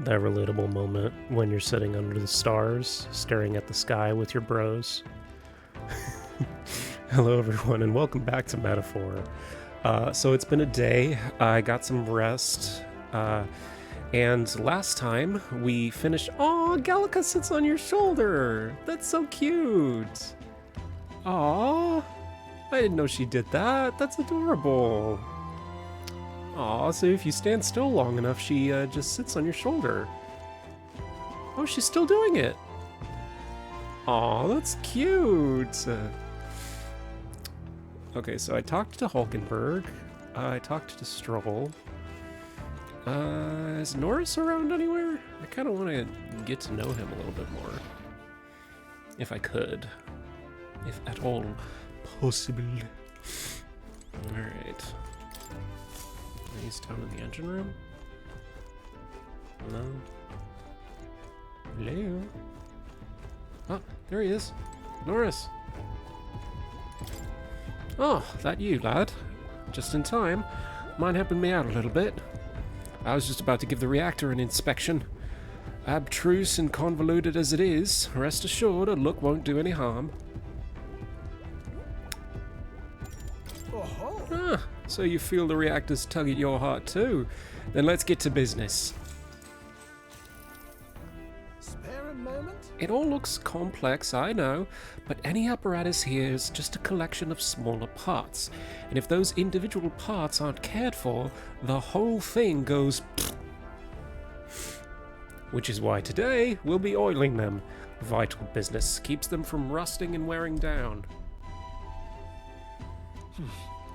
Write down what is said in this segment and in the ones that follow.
That relatable moment when you're sitting under the stars, staring at the sky with your bros. Hello, everyone, and welcome back to Metaphor. So it's been a day. I got some rest. And last time we finished. Oh, Gallica sits on your shoulder. That's so cute. Aw, I didn't know she did that. That's adorable. Aw, so if you stand still long enough, she just sits on your shoulder. Oh, she's still doing it. Aw, that's cute. Okay, so I talked to Hulkenberg. I talked to Stroll. Is Norris around anywhere? I kind of want to get to know him a little bit more. If I could. If at all possible. Alright. He's down in the engine room? No. Hello? Oh, there he is. Norris. Oh, that you, lad. Just in time. Mine helping me out a little bit. I was just about to give the reactor an inspection. Abstruse and convoluted as it is, rest assured a look won't do any harm. Ah, so you feel the reactors tug at your heart too? Then let's get to business. Spare a moment? It all looks complex, I know, but any apparatus here is just a collection of smaller parts. And if those individual parts aren't cared for, the whole thing goes which is why today we'll be oiling them. Vital business, keeps them from rusting and wearing down.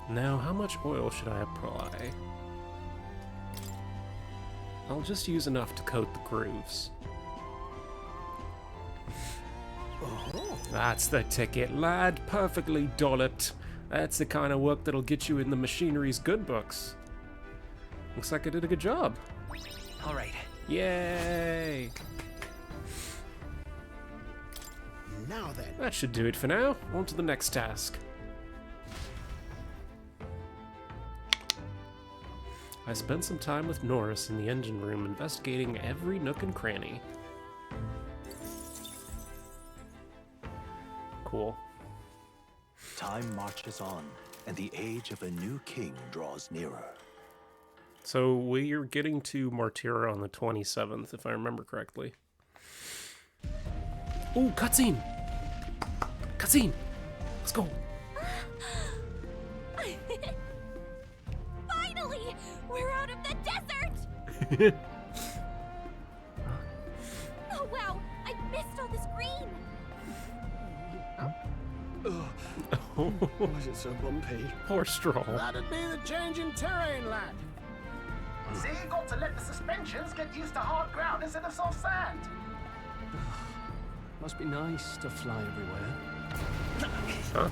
Now, how much oil should I apply? I'll just use enough to coat the grooves. That's the ticket, lad. Perfectly dolloped. That's the kind of work that'll get you in the machinery's good books. Looks like I did a good job. All right. Yay! Now then. That should do it for now. On to the next task. I spent some time with Norris in the engine room investigating every nook and cranny. Cool. Time marches on, and the age of a new king draws nearer. So we're getting to Martira on the 27th, if I remember correctly. Ooh, cutscene! Cutscene! Let's go! Finally! We're out of the desert! Oh wow! I missed all this green! Why is it so bumpy? Poor Stroll. That'd be the change in terrain, lad. See, you got to let the suspensions get used to hard ground instead of soft sand. Must be nice to fly everywhere. Huh?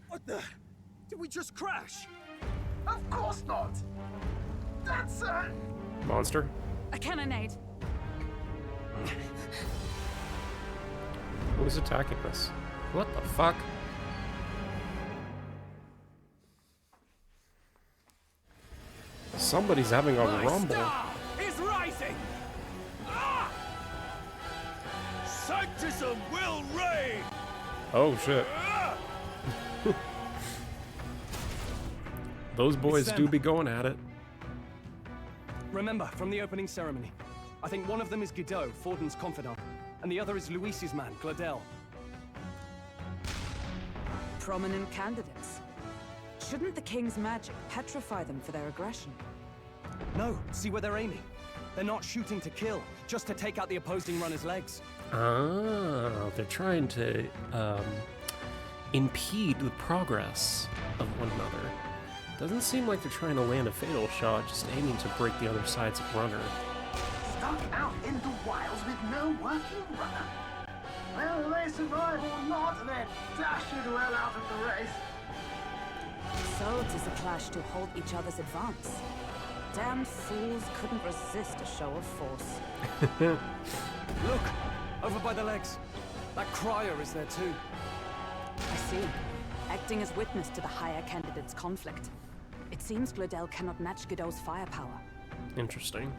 What the? Did we just crash? Of course not. That's Monster? A cannonade! Who is attacking us? What the fuck? Somebody's having a rumble. Star is rising. Ah! Sanctism will reign. Oh shit. Those boys It's do them. be going at it. Remember, from the opening ceremony, I think one of them is Guido, Forden's confidant, and the other is Luis's man, Gladel. Prominent candidates. Shouldn't the king's magic petrify them for their aggression? No, see where they're aiming. They're not shooting to kill, just to take out the opposing runner's legs. Ah, they're trying to impede the progress of one another. Doesn't seem like they're trying to land a fatal shot, just aiming to break the other side's runner. stuck out in the wilds with no working runner. Well, they survive or not, they're dashed well out of the race. So 'tis a clash to halt each other's advance. Damned fools couldn't resist a show of force. Look! Over by the legs. That crier is there too. I see. Acting as witness to the higher candidate's conflict. It seems Gladel cannot match Godot's firepower. Interesting.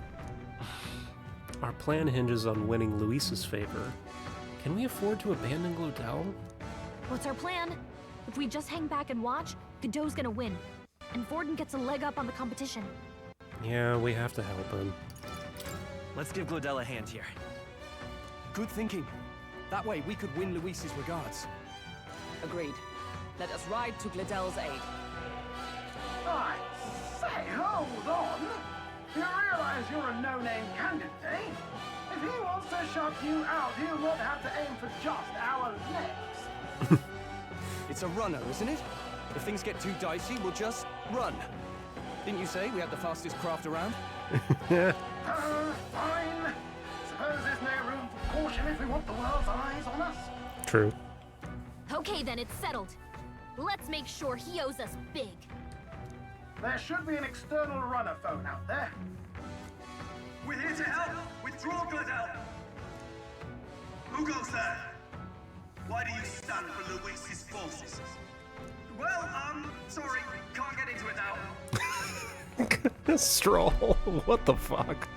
Our plan hinges on winning Luis's favor. Can we afford to abandon Glodell? What's our plan? If we just hang back and watch, Godot's gonna win. And Vorden gets a leg up on the competition. Yeah, we have to help him. Let's give Glodell a hand here. Good thinking. That way we could win Luis's regards. Agreed. Let us ride to Glodell's aid. I say, hold on. You realize you're a no-name candidate, eh? If he wants to shut you out, he'll not have to aim for just our legs. It's a runner, isn't it? If things get too dicey, we'll just run. Didn't you say we had the fastest craft around? Fine. Suppose there's no room for caution if we want the world's eyes on us. True. Okay then, it's settled. Let's make sure he owes us big. There should be an external runner phone out there. We're here to help. Withdraw, Glodell. Who goes there? Why do you stand for Luis's forces? Well, sorry, can't get into it now. Stroll. What the fuck?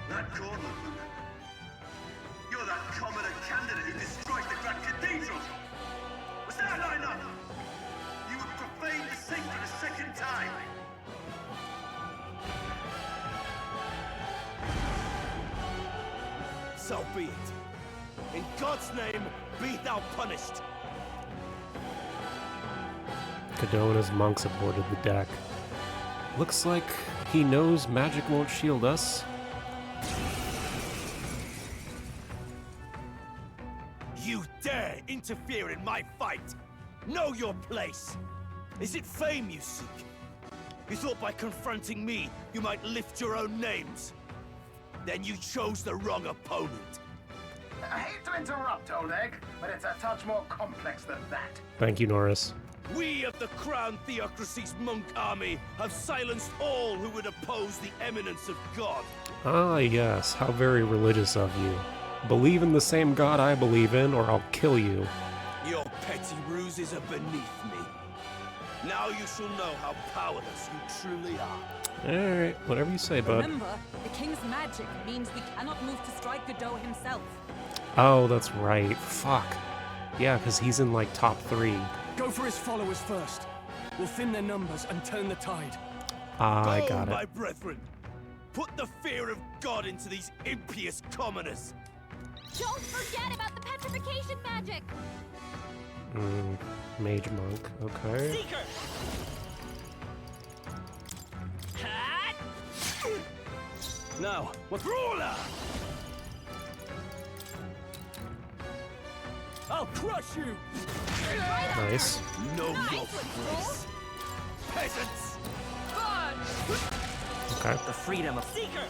That Cornland, you're that commoner candidate who destroyed the Grand Cathedral. Was that not enough? You would profane the sacred a second time. So be it. In God's name, be thou punished. Godot and his monks have boarded the deck. Looks like he knows magic won't shield us. You dare interfere in my fight? Know your place. Is it fame you seek? You thought by confronting me, you might lift your own names. Then you chose the wrong opponent. I hate to interrupt, old egg, but it's a touch more complex than that. Thank you, Norris. We of the Crown Theocracy's monk army have silenced all who would oppose the eminence of God. Ah, yes. How very religious of you. Believe in the same God I believe in, or I'll kill you. Your petty ruses are beneath me. Now you shall know how powerless you truly are. Alright, whatever you say, bud. Remember, the king's magic means we cannot move to strike Godot himself. Oh, that's right. Fuck. Yeah, because he's in, like, top 3. Go for his followers first. We'll thin their numbers and turn the tide. Ah, I Go, got my it. brethren. Put the fear of God into these impious commoners. Don't forget about the petrification magic! Mage monk. Okay. Seeker! Now, what? Ruler! I'll crush you! Nice. Know Nice your one, place. Peasants! Okay. The freedom of Seeker!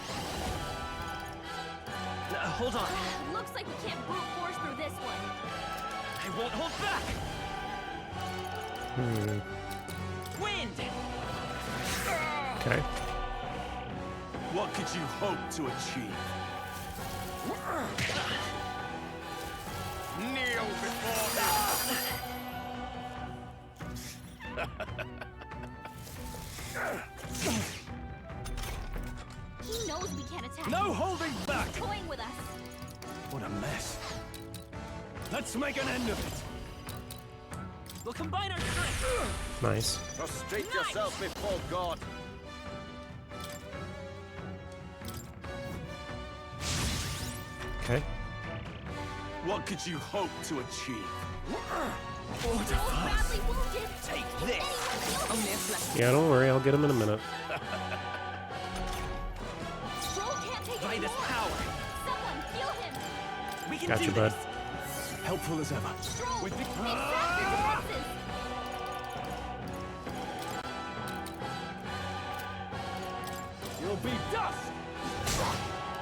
Hold on. Looks like we can't brute force through this one. I won't hold back! Wind! Okay. What could you hope to achieve? Kneel before He knows we can't attack. No holding back! He's toying with us. What a mess. Let's make an end of it. We'll combine our strength! Nice. Prostrate yourself before God. Okay. What could you hope to achieve? Joel's badly wounded. Take Can this! anyone Only heal a flesh. Yeah, don't worry. I'll get him in a minute. Joel can't take By it this anymore. power, Someone heal him. we can Got do you, bud. this! Helpful as ever. Stroll, With make the- faster defenses. You'll be dust!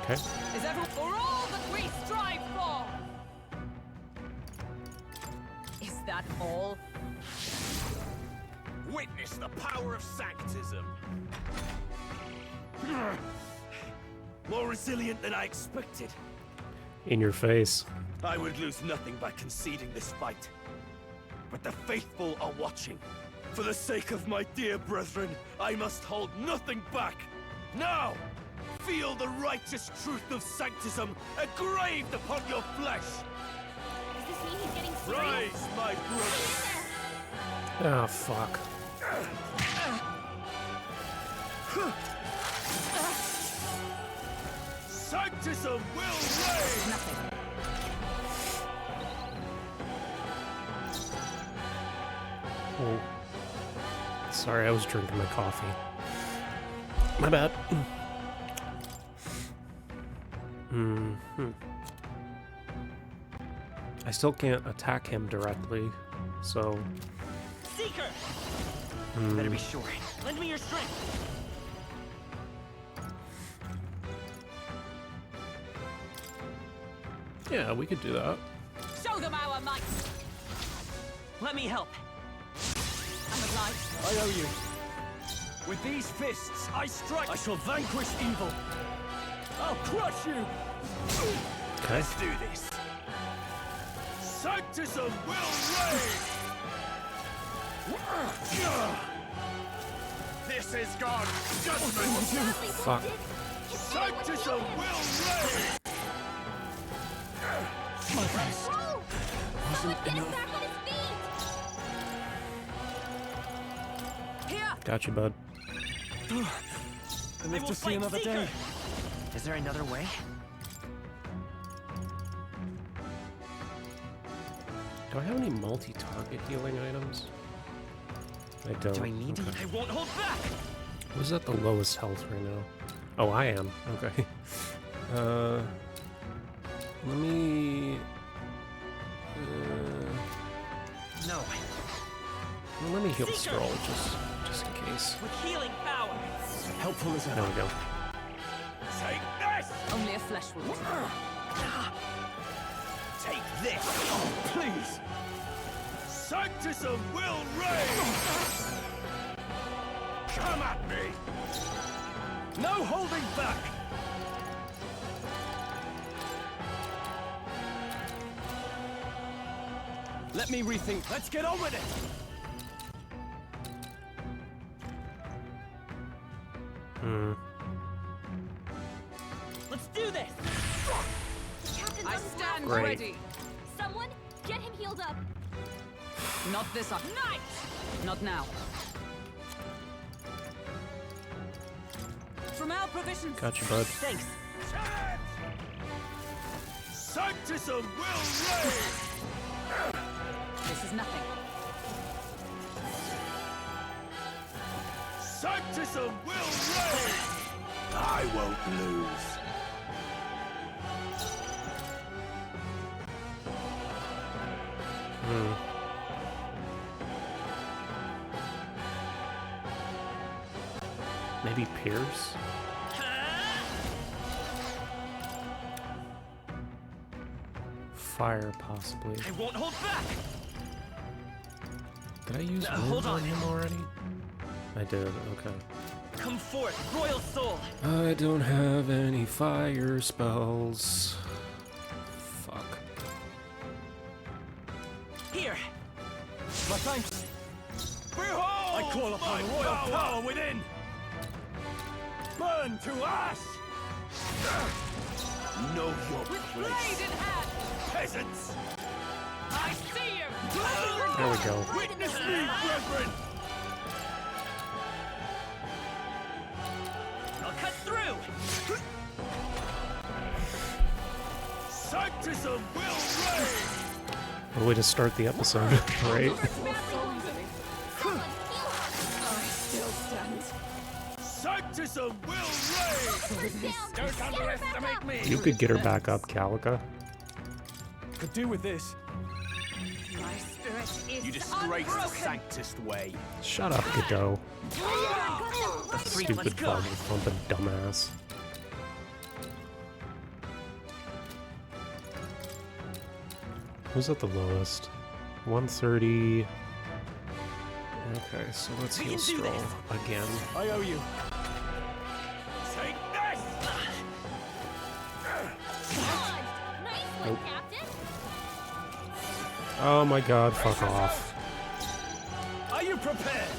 Okay. Is everyone for all that we strive for? Is that all? Witness the power of sanctism. More resilient than I expected. In your face. I would lose nothing by conceding this fight. But the faithful are watching. For the sake of my dear brethren, I must hold nothing back. Now! Feel the righteous truth of sanctism engraved upon your flesh. Does this mean he's getting serious? Rise, my brothers. Oh, fuck. Sanctism will reign! Oh. Sorry, I was drinking my coffee. My bad. I still can't attack him directly, so... Seeker! Better be sure. Lend me your strength. Yeah, we could do that. Show them our might! Let me help. I'm obliged. I owe you. With these fists, I strike. I shall vanquish evil. I'll crush you. Okay. Let's do this. Sanctism will reign! This is God's judgment! Fuck. Sanctism will reign! Bro! Someone get him back on his feet! Here! Got you, bud. And live to see another day. Is there another way? Do I have any multi-target healing items? I don't. Do I need to? I won't hold back! Who's at the lowest health right now? Oh, I am. Okay. Let me... No. well, let me heal Scroll, just in case. With healing power. Helpful as There ever. we go. Take this! Only a flesh wound. Take this! Please! Sanctism will reign! Come at me! No holding back! Let me rethink. Let's get on with it! Let's do this! The captain's I on his stand Great. ready. Someone, get him healed up. Not this up. Night! Not now. From our provisions. Got you, bud. Thanks. Sanctism will reign! This is nothing. Sanctism will reign! I won't lose. Maybe Pierce? Fire, possibly. I won't hold back! Did I use hold wounds on on. him already? I did, okay. Come forth, royal soul! I don't have any fire spells. Fuck. Here! My thanks. Behold! I call upon my royal power within. Burn to ash! Know your With place, blade in hand. peasants! I see you. There we go. Witness me, brethren! I'll cut through! Sanctism will reign! What a way to start the episode, right? Someone, heal her! I still stand. Sanctism will reign! Get her down! Get her back up! me! You could get her back up, Calica. Could do with this. My spirit is You disgrace the unbroken. sanctist way. Shut up, Godot. Freak, Stupid let's go! bug thumping dumbass. Who's at the lowest? 130. Okay, so let's We heal can do Stroll this. again. I owe you. Take this! Dodged! Nice one, Nope. Captain! Oh my god, fuck off. Are you prepared?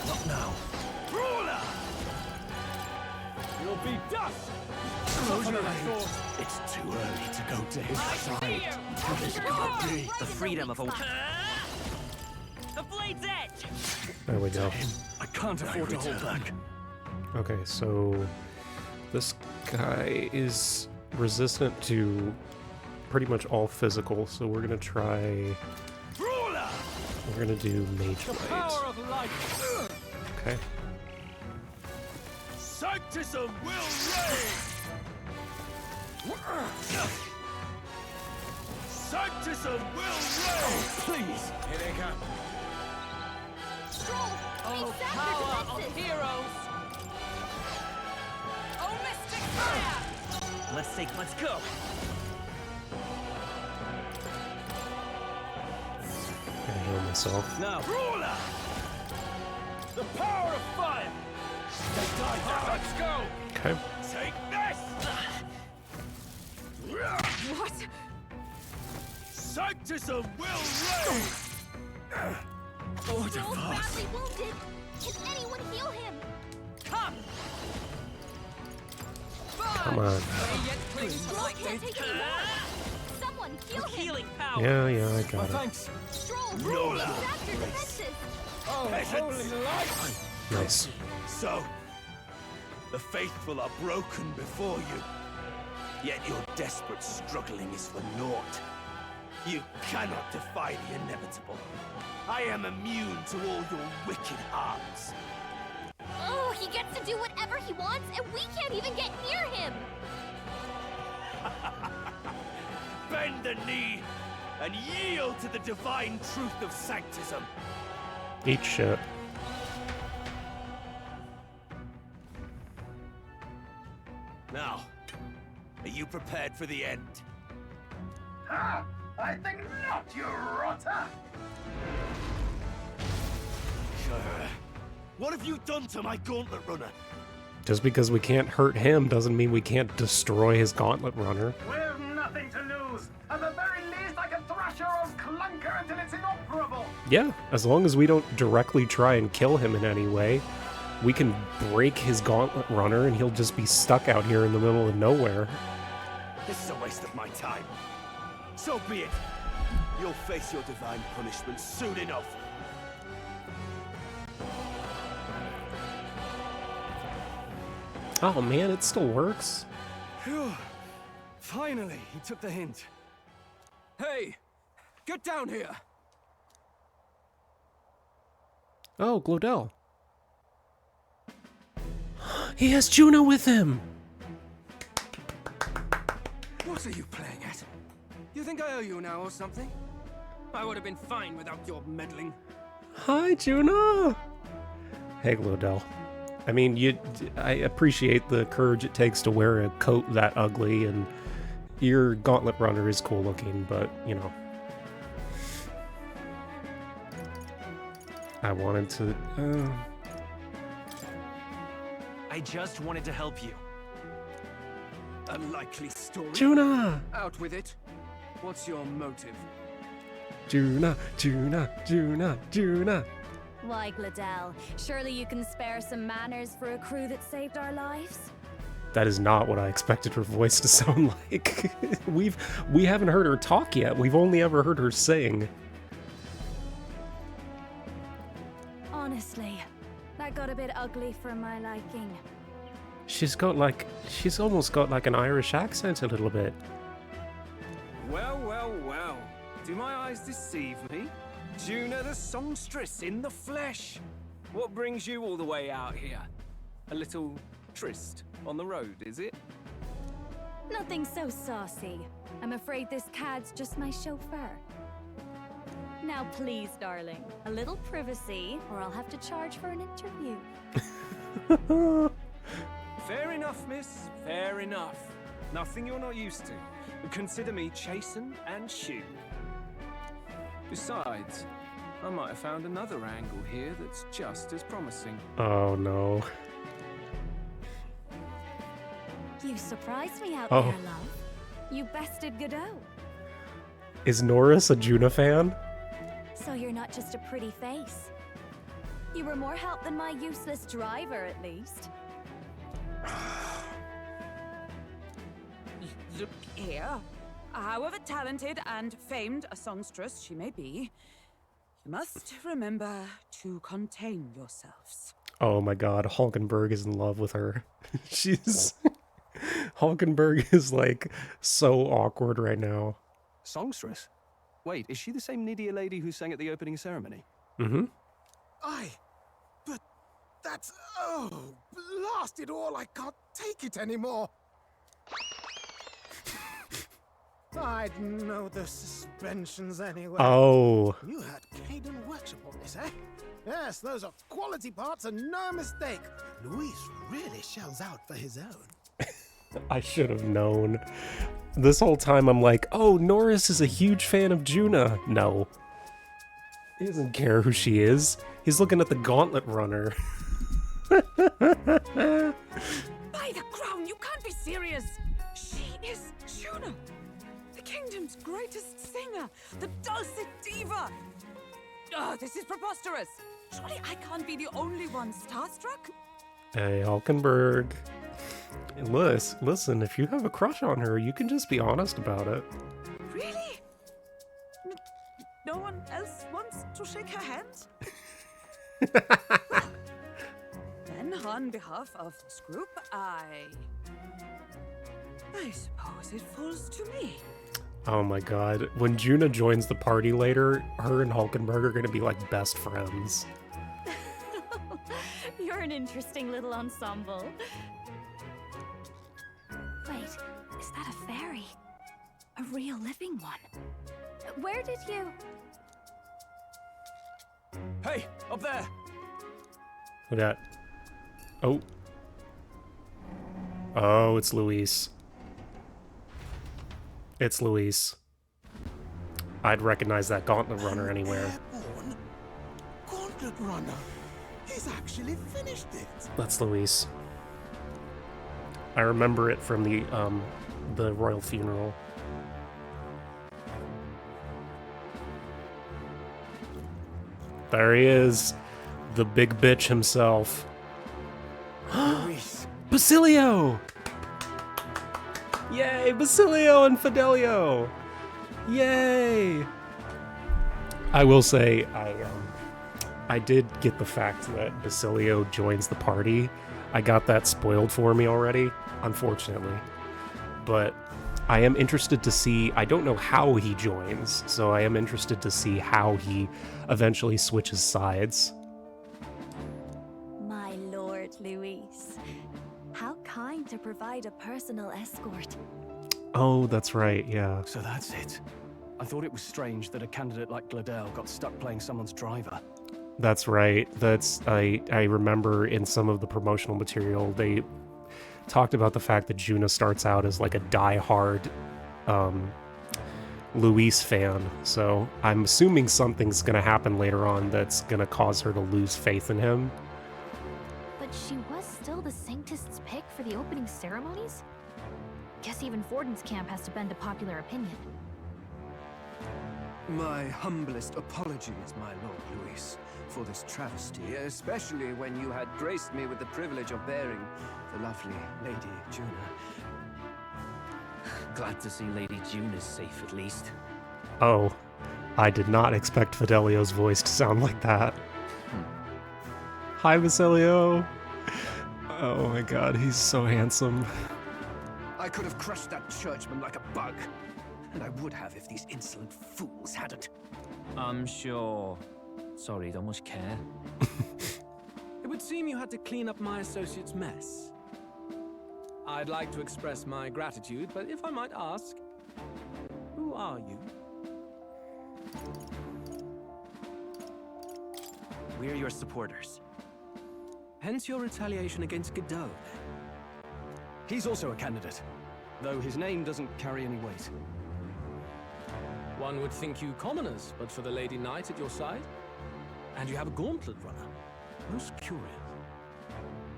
What now? Brawler! You'll be dust! Close your eyes. It's too early to go to his side. This can't be. The freedom of a... The blade's edge! There we go. I can't afford to hold back. Okay, so this guy is resistant to pretty much all physical, so we're gonna try. Brawler! We're gonna do Mage Blade. Power of light! Okay. Sanctism will reign! Sanctism will reign! Please! Here they come. Stroll! Oh, Exact power your of defenses! heroes! Oh, mystic fire! Let's go! Gonna heal myself. Now, Brawler! The power of fire! They die down. let's go! Okay. Take this! What? Sanctism will reign! Stroll's badly wounded! Can anyone heal him? Come! Come on. Stroll can't take any more! Someone heal him! Healing power! Yeah, I My got it. thanks! Stroll! Brawler! Exact your defenses! Oh, Peasants. holy light! Nice. So, the faithful are broken before you. Yet your desperate struggling is for naught. You cannot defy the inevitable. I am immune to all your wicked arts. Oh, he gets to do whatever he wants, and we can't even get near him! Bend the knee and yield to the divine truth of sanctism. Eat shit. Now, are you prepared for the end? Ha! I think not, you rotter! What have you done to my gauntlet runner? Just because we can't hurt him doesn't mean we can't destroy his gauntlet runner. We've nothing to lose. At the very least, I can thrash your old clunker until it's inoperable. Yeah, as long as we don't directly try and kill him in any way, we can break his gauntlet runner and he'll just be stuck out here in the middle of nowhere. This is a waste of my time. So be it. You'll face your divine punishment soon enough. Oh man, it still works. Phew. Finally, he took the hint. Hey! Get down here! Oh, Glodell. He has Juno with him! What are you playing at? You think I owe you now or something? I would have been fine without your meddling. Hi, Juno! Hey, Glodell. I mean, I appreciate the courage it takes to wear a coat that ugly, and your gauntlet runner is cool looking, but, you know. I wanted to, I just wanted to help you. A likely story. Juna! Out with it. What's your motive? Juna, Juna, Juna, Juna. Why, Glodell, surely you can spare some manners for a crew that saved our lives? That is not what I expected her voice to sound like. We haven't heard her talk yet. We've only ever heard her sing. Honestly, that got a bit ugly for my liking. She's almost got like an Irish accent a little bit. Well, well, well. Do my eyes deceive me? Juna the songstress in the flesh. What brings you all the way out here? A little tryst on the road, is it? Nothing so saucy. I'm afraid this cad's just my chauffeur. Now please, darling, a little privacy, or I'll have to charge for an interview. Fair enough, miss. Fair enough. Nothing you're not used to. Consider me chastened and shoe. Besides, I might have found another angle here that's just as promising. Oh no. You surprised me out Oh. there, love. You bested Godot. Is Norris a Juna fan? So you're not just a pretty face. You were more help than my useless driver, at least. Look here. However talented and famed a songstress she may be, you must remember to contain yourselves. Oh my god, Hulkenberg is in love with her. She's... Hulkenberg is, like, so awkward right now. Songstress? Wait, is she the same Nidia lady who sang at the opening ceremony? Mm-hmm. Aye, but that's... Oh, blast it all, I can't take it anymore. I'd know the suspensions anyway. Oh. You had Caden workshop on this, eh? Yes, those are quality parts and no mistake. Luis really shells out for his own. I should have known. This whole time I'm like, oh, Norris is a huge fan of Juna. No. He doesn't care who she is. He's looking at the gauntlet runner. By the crown, you can't be serious! She is Juna, the kingdom's greatest singer, the dulcet diva! Oh, this is preposterous! Surely I can't be the only one starstruck? Hey, Hulkenberg. Listen, if you have a crush on her, you can just be honest about it. Really? No one else wants to shake her hand? Well, then, on behalf of this group, I suppose it falls to me. Oh my god. When Juna joins the party later, her and Hulkenberg are gonna be like best friends. You're an interesting little ensemble. Wait, is that a fairy? A real living one? Where did you... Hey, up there! Look at that. Oh. Oh, it's Luis. It's Luis. I'd recognize that gauntlet runner anywhere. Airborne Gauntlet runner. He's actually finished it. That's Luis. I remember it from the royal funeral. There he is. The big bitch himself. Luis. Basilio! Yay, Basilio and Fidelio! Yay! I will say, I did get the fact that Basilio joins the party. I got that spoiled for me already, unfortunately. But I am interested to see, I don't know how he joins, so I am interested to see how he eventually switches sides. My lord, Luis. How kind to provide a personal escort. Oh, that's right, yeah. So that's it. I thought it was strange that a candidate like Gladel got stuck playing someone's driver. That's right. I remember in some of the promotional material, they talked about the fact that Juna starts out as like a die-hard Luis fan. So I'm assuming something's going to happen later on that's going to cause her to lose faith in him. But she was still the Sanctist's pick for the opening ceremonies? Guess even Forden's camp has to bend to popular opinion. My humblest apologies, my Lord Luis, for this travesty, especially when you had graced me with the privilege of bearing the lovely Lady Juna. Glad to see Lady Juna's safe, at least. Oh, I did not expect Fidelio's voice to sound like that. Hi, Basilio. Oh my god, he's so handsome. I could have crushed that churchman like a bug. And I would have if these insolent fools hadn't. I'm sure. Sorry, don't much care. It would seem you had to clean up my associate's mess. I'd like to express my gratitude, but if I might ask, who are you? We're your supporters. Hence your retaliation against Godot. He's also a candidate, though his name doesn't carry any weight. One would think you commoners, but for the Lady Knight at your side. And you have a gauntlet runner. Most curious.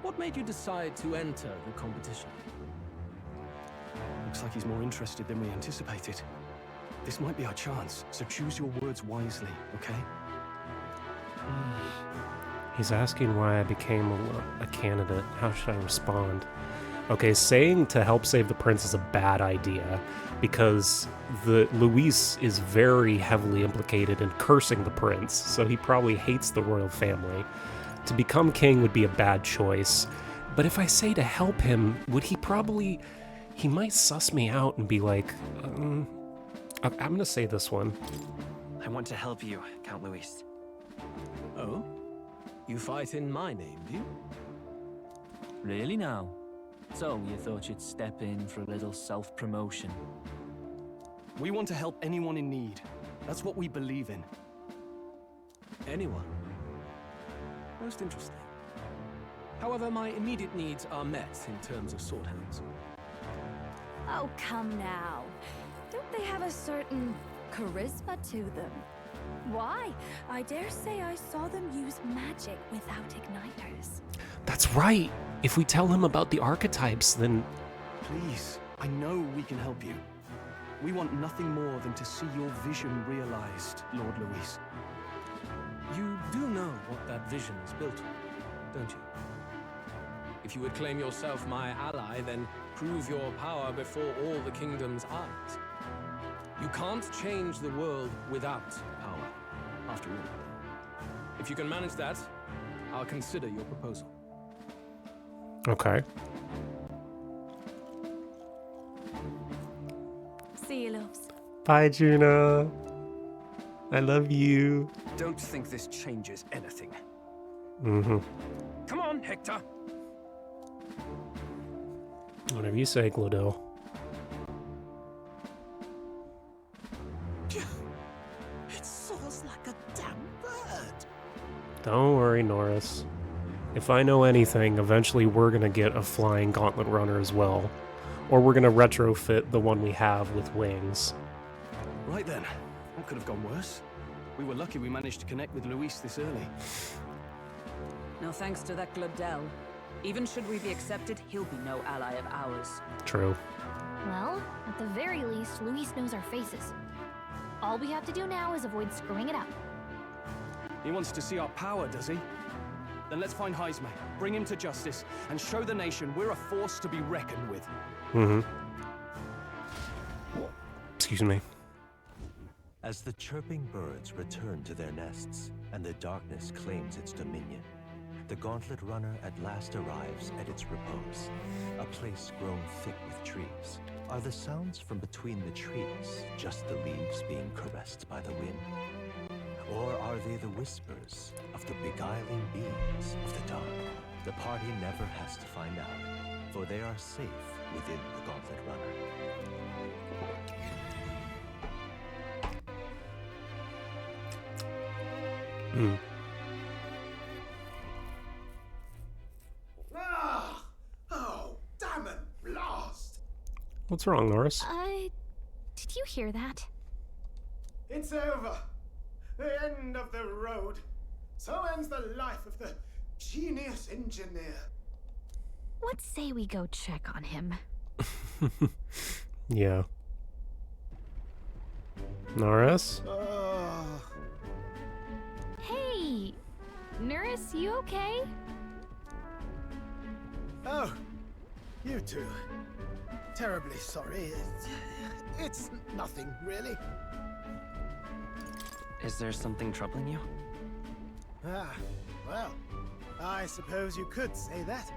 What made you decide to enter the competition? Looks like he's more interested than we anticipated. This might be our chance, so choose your words wisely, okay? He's asking why I became a candidate. How should I respond? Okay, saying to help save the prince is a bad idea because Luis is very heavily implicated in cursing the prince, so he probably hates the royal family. To become king would be a bad choice, but if I say to help him, he might suss me out and be like, I'm gonna say this one. I want to help you, Count Luis. Oh? You fight in my name, do you? Really now? So, you thought you'd step in for a little self-promotion? We want to help anyone in need. That's what we believe in. Anyone? Most interesting. However, my immediate needs are met in terms of swordhands. Oh, come now. Don't they have a certain charisma to them? Why? I dare say I saw them use magic without igniters. That's right! If we tell him about the archetypes, then... Please, I know we can help you. We want nothing more than to see your vision realized, Lord Luis. You do know what that vision is built on, don't you? If you would claim yourself my ally, then prove your power before all the kingdom's eyes. You can't change the world without power, after all. If you can manage that, I'll consider your proposal. Okay. See you, loves. Bye, Juna. I love you. Don't think this changes anything. Mm-hmm. Come on, Hector. Whatever you say, Glodell. It soars like a damn bird. Don't worry, Norris. If I know anything, eventually we're gonna get a flying gauntlet runner as well. Or we're gonna retrofit the one we have with wings. Right then. That could have gone worse. We were lucky we managed to connect with Luis this early. No thanks to that Glodell. Even should we be accepted, he'll be no ally of ours. True. Well, at the very least, Luis knows our faces. All we have to do now is avoid screwing it up. He wants to see our power, does he? Then let's find Heisme, bring him to justice, and show the nation we're a force to be reckoned with. Mm-hmm. Excuse me. As the chirping birds return to their nests and the darkness claims its dominion, the Gauntlet Runner at last arrives at its repose, a place grown thick with trees. Are the sounds from between the trees just the leaves being caressed by the wind? Or are they the whispers of the beguiling beings of the dark? The party never has to find out, for they are safe within the Gauntlet Runner. Hmm. Ah! Oh, damn it! Blast! What's wrong, Norris? Did you hear that? It's over. The end of the road. So ends the life of the genius engineer. Let's say we go check on him. Yeah. Norris? Hey! Norris, you okay? Oh, you two. Terribly sorry. It's nothing, really. Is there something troubling you? Ah, well, I suppose you could say that.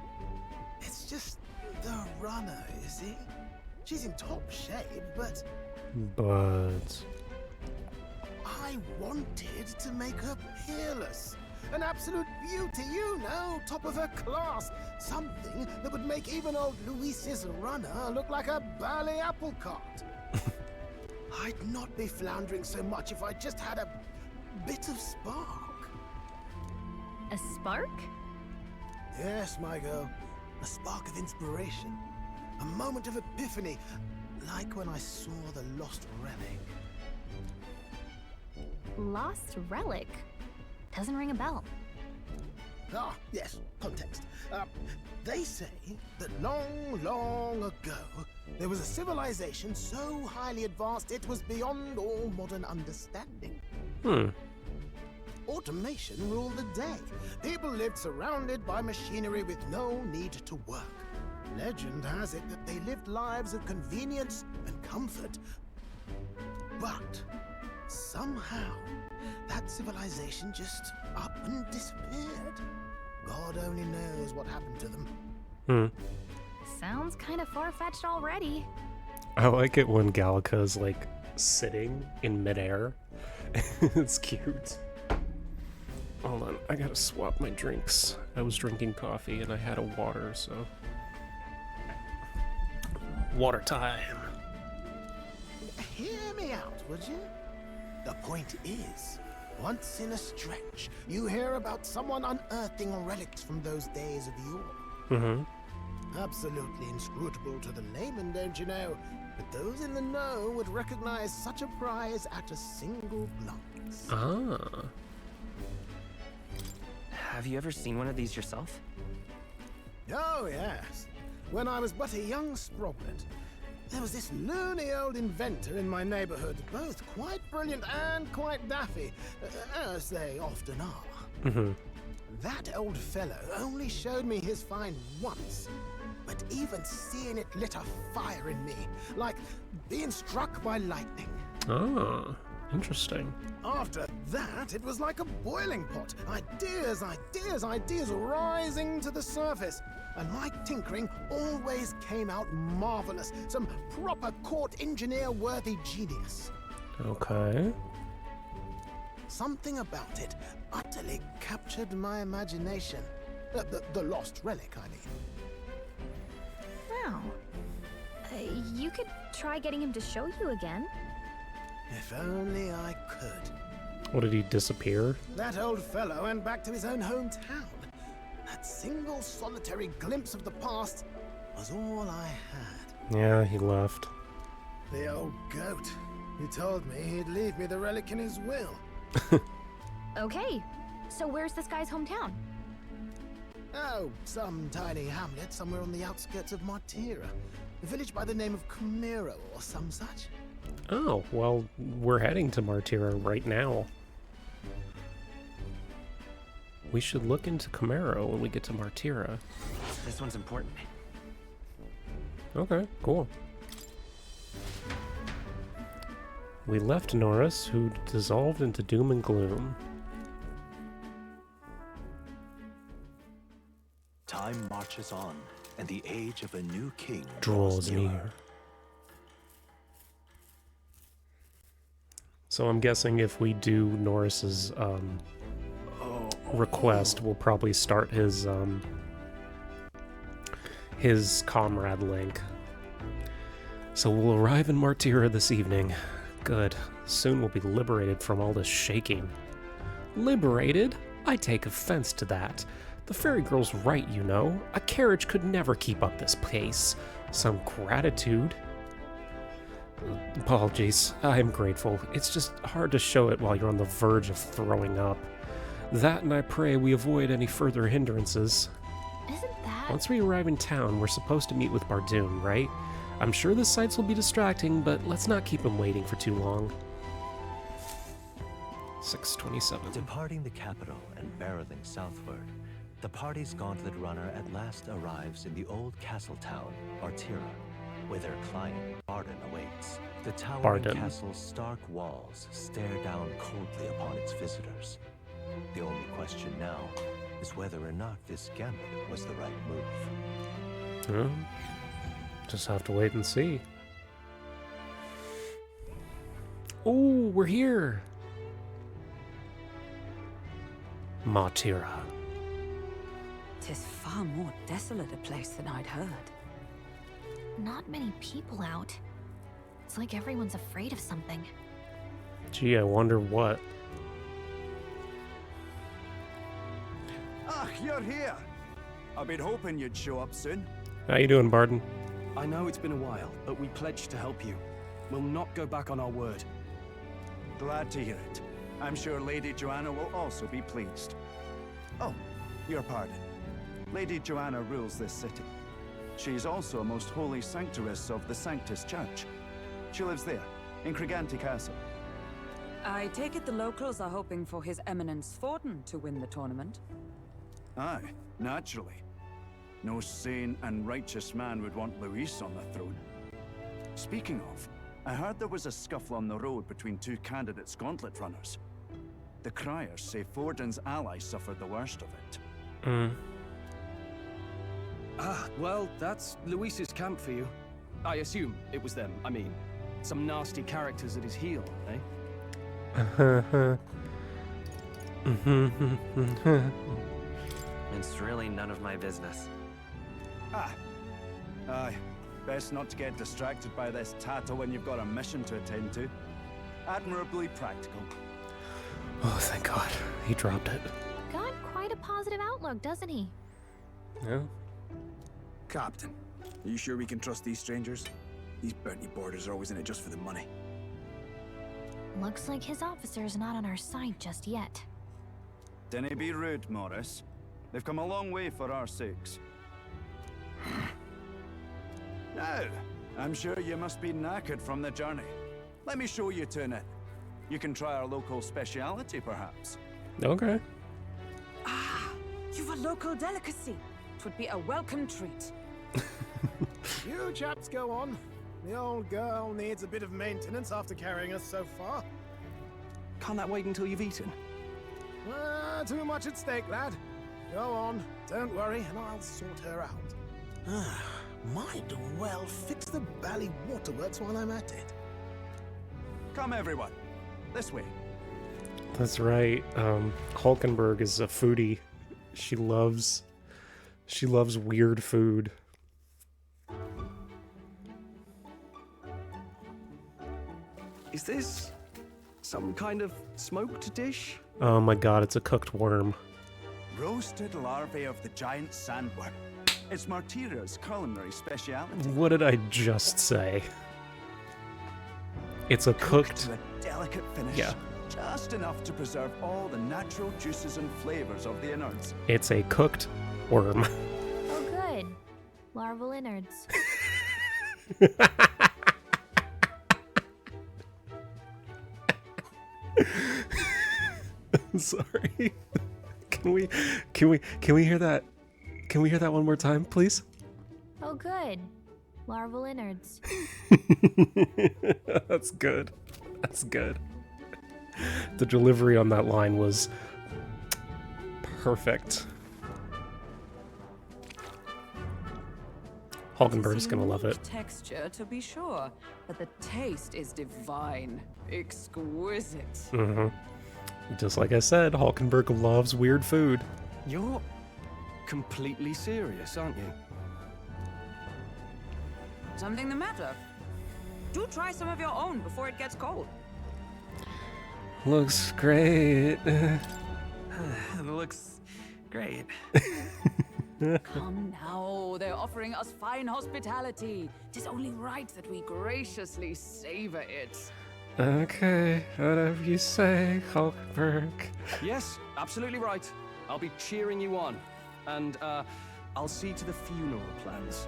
It's just the runner, you see? She's in top shape, but I wanted to make her peerless. An absolute beauty, you know, top of her class. Something that would make even old Luis's runner look like a burly apple cart. I'd not be floundering so much if I just had a bit of spark. A spark? Yes, my girl. A spark of inspiration. A moment of epiphany. Like when I saw the lost relic. Lost relic? Doesn't ring a bell. Ah, yes, context. They say that long, long ago, there was a civilization so highly advanced it was beyond all modern understanding. automation ruled the day. People lived surrounded by machinery with no need to work. Legend has it that they lived lives of convenience and comfort. But somehow, that civilization just up and disappeared. God only knows what happened to them. Sounds kind of far-fetched already. I like it when Gallica's like sitting in midair. It's cute. Hold on, I gotta swap my drinks. I was drinking coffee and I had a water, so. Water time. Hear me out, would you? The point is, once in a stretch, you hear about someone unearthing relics from those days of yore. Absolutely inscrutable to the layman, don't you know? But those in the know would recognize such a prize at a single glance. Ah. Have you ever seen one of these yourself? Oh, yes. When I was but a young sproglet, there was this loony old inventor in my neighborhood, both quite brilliant and quite daffy, as they often are. That old fellow only showed me his find once, but even seeing it lit a fire in me, like being struck by lightning. Ah, interesting. After that, it was like a boiling pot. Ideas, ideas, ideas rising to the surface. And my tinkering always came out marvelous. Some proper court engineer-worthy genius. Okay. Something about it utterly captured my imagination. The lost relic, I mean. Wow. You could try getting him to show you again. If only I could. What, did he disappear? That old fellow went back to his own hometown. That single solitary glimpse of the past was all I had. Yeah, he left. The old goat. He told me he'd leave me the relic in his will. Okay, so where's this guy's hometown? Oh, some tiny hamlet somewhere on the outskirts of Martira. A village by the name of Camero or some such. Oh, well, we're heading to Martira right now. We should look into Camaro when we get to Martira. This one's important. Okay, cool. We left Norris, who dissolved into doom and gloom. Time marches on, and the age of a new king Draws near. So I'm guessing if we do Norris's request, we'll probably start his comrade link. So we'll arrive in Martira this evening. Good. Soon we'll be liberated from all this shaking. Liberated? I take offense to that. The fairy girl's right, you know. A carriage could never keep up this pace. Some gratitude. Apologies. I am grateful. It's just hard to show it while you're on the verge of throwing up. That, and I pray we avoid any further hindrances. Isn't that... Once we arrive in town, we're supposed to meet with Bardoon, right? I'm sure the sights will be distracting, but let's not keep him waiting for too long. 6:27. Departing the capital and barreling southward, the party's gauntlet runner at last arrives in the old castle town, Martira, where their client, Barden, awaits. The towering castle's stark walls stare down coldly upon its visitors. The only question now is whether or not this gambit was the right move. Just have to wait and see. Oh, we're here! Martira. 'Tis far more desolate a place than I'd heard. Not many people out. It's like everyone's afraid of something. Gee, I wonder what. Ah, you're here. I've been hoping you'd show up soon. How you doing, Barden? I know it's been a while, but we pledged to help you. We'll not go back on our word. Glad to hear it. I'm sure Lady Joanna will also be pleased. Oh, your pardon. Lady Joanna rules this city. She's also a most holy sanctoress of the Sanctus Church. She lives there, in Criganti Castle. I take it the locals are hoping for His Eminence Forden to win the tournament? Aye, naturally. No sane and righteous man would want Luis on the throne. Speaking of, I heard there was a scuffle on the road between two candidates gauntlet runners. The criers say Forden's ally suffered the worst of it. Ah, well, that's Luis's camp for you. I assume it was them. I mean, some nasty characters at his heel, eh? It's really none of my business. Aye. Best not to get distracted by this tattle when you've got a mission to attend to. Admirably practical. Oh, thank God. He dropped it. Got quite a positive outlook, doesn't he? Yeah. Captain, are you sure we can trust these strangers? These bounty boarders are always in it just for the money. Looks like his officer's not on our side just yet. Dinna be rude, Morris. They've come a long way for our sakes. Now, I'm sure you must be knackered from the journey. Let me show you to an inn. You can try our local speciality, perhaps. Okay. Ah, you've a local delicacy. It would be a welcome treat. You chaps go on. The old girl needs a bit of maintenance after carrying us so far. Can't that wait until you've eaten? Too much at stake, lad. Go on, don't worry, and I'll sort her out. Might well fix the Bally waterworks while I'm at it. Come, everyone. This way. That's right. Hulkenberg is a foodie. She loves weird food. Is this some kind of smoked dish? Oh my God, it's a cooked worm. Roasted larvae of the giant sandworm. It's Martira's culinary speciality. What did I just say? It's a cooked to a delicate finish. Yeah. Just enough to preserve all the natural juices and flavors of the innards. It's a cooked worm. Oh, good. Larval innards. Sorry. Can we hear that? Can we hear that one more time, please? Oh, good. Larval innards. That's good. That's good. The delivery on that line was perfect. Hulkenberg's gonna love it. Texture, to be sure, but the taste is divine, exquisite. Mm-hmm. Just like I said, Hulkenberg loves weird food. You're completely serious, aren't you? Something the matter? Do try some of your own before it gets cold. Looks great. Looks great. Come now, they're offering us fine hospitality. Tis only right that we graciously savor it. Okay, whatever you say, Hulkenberg. Yes, absolutely right. I'll be cheering you on. And, I'll see to the funeral plans.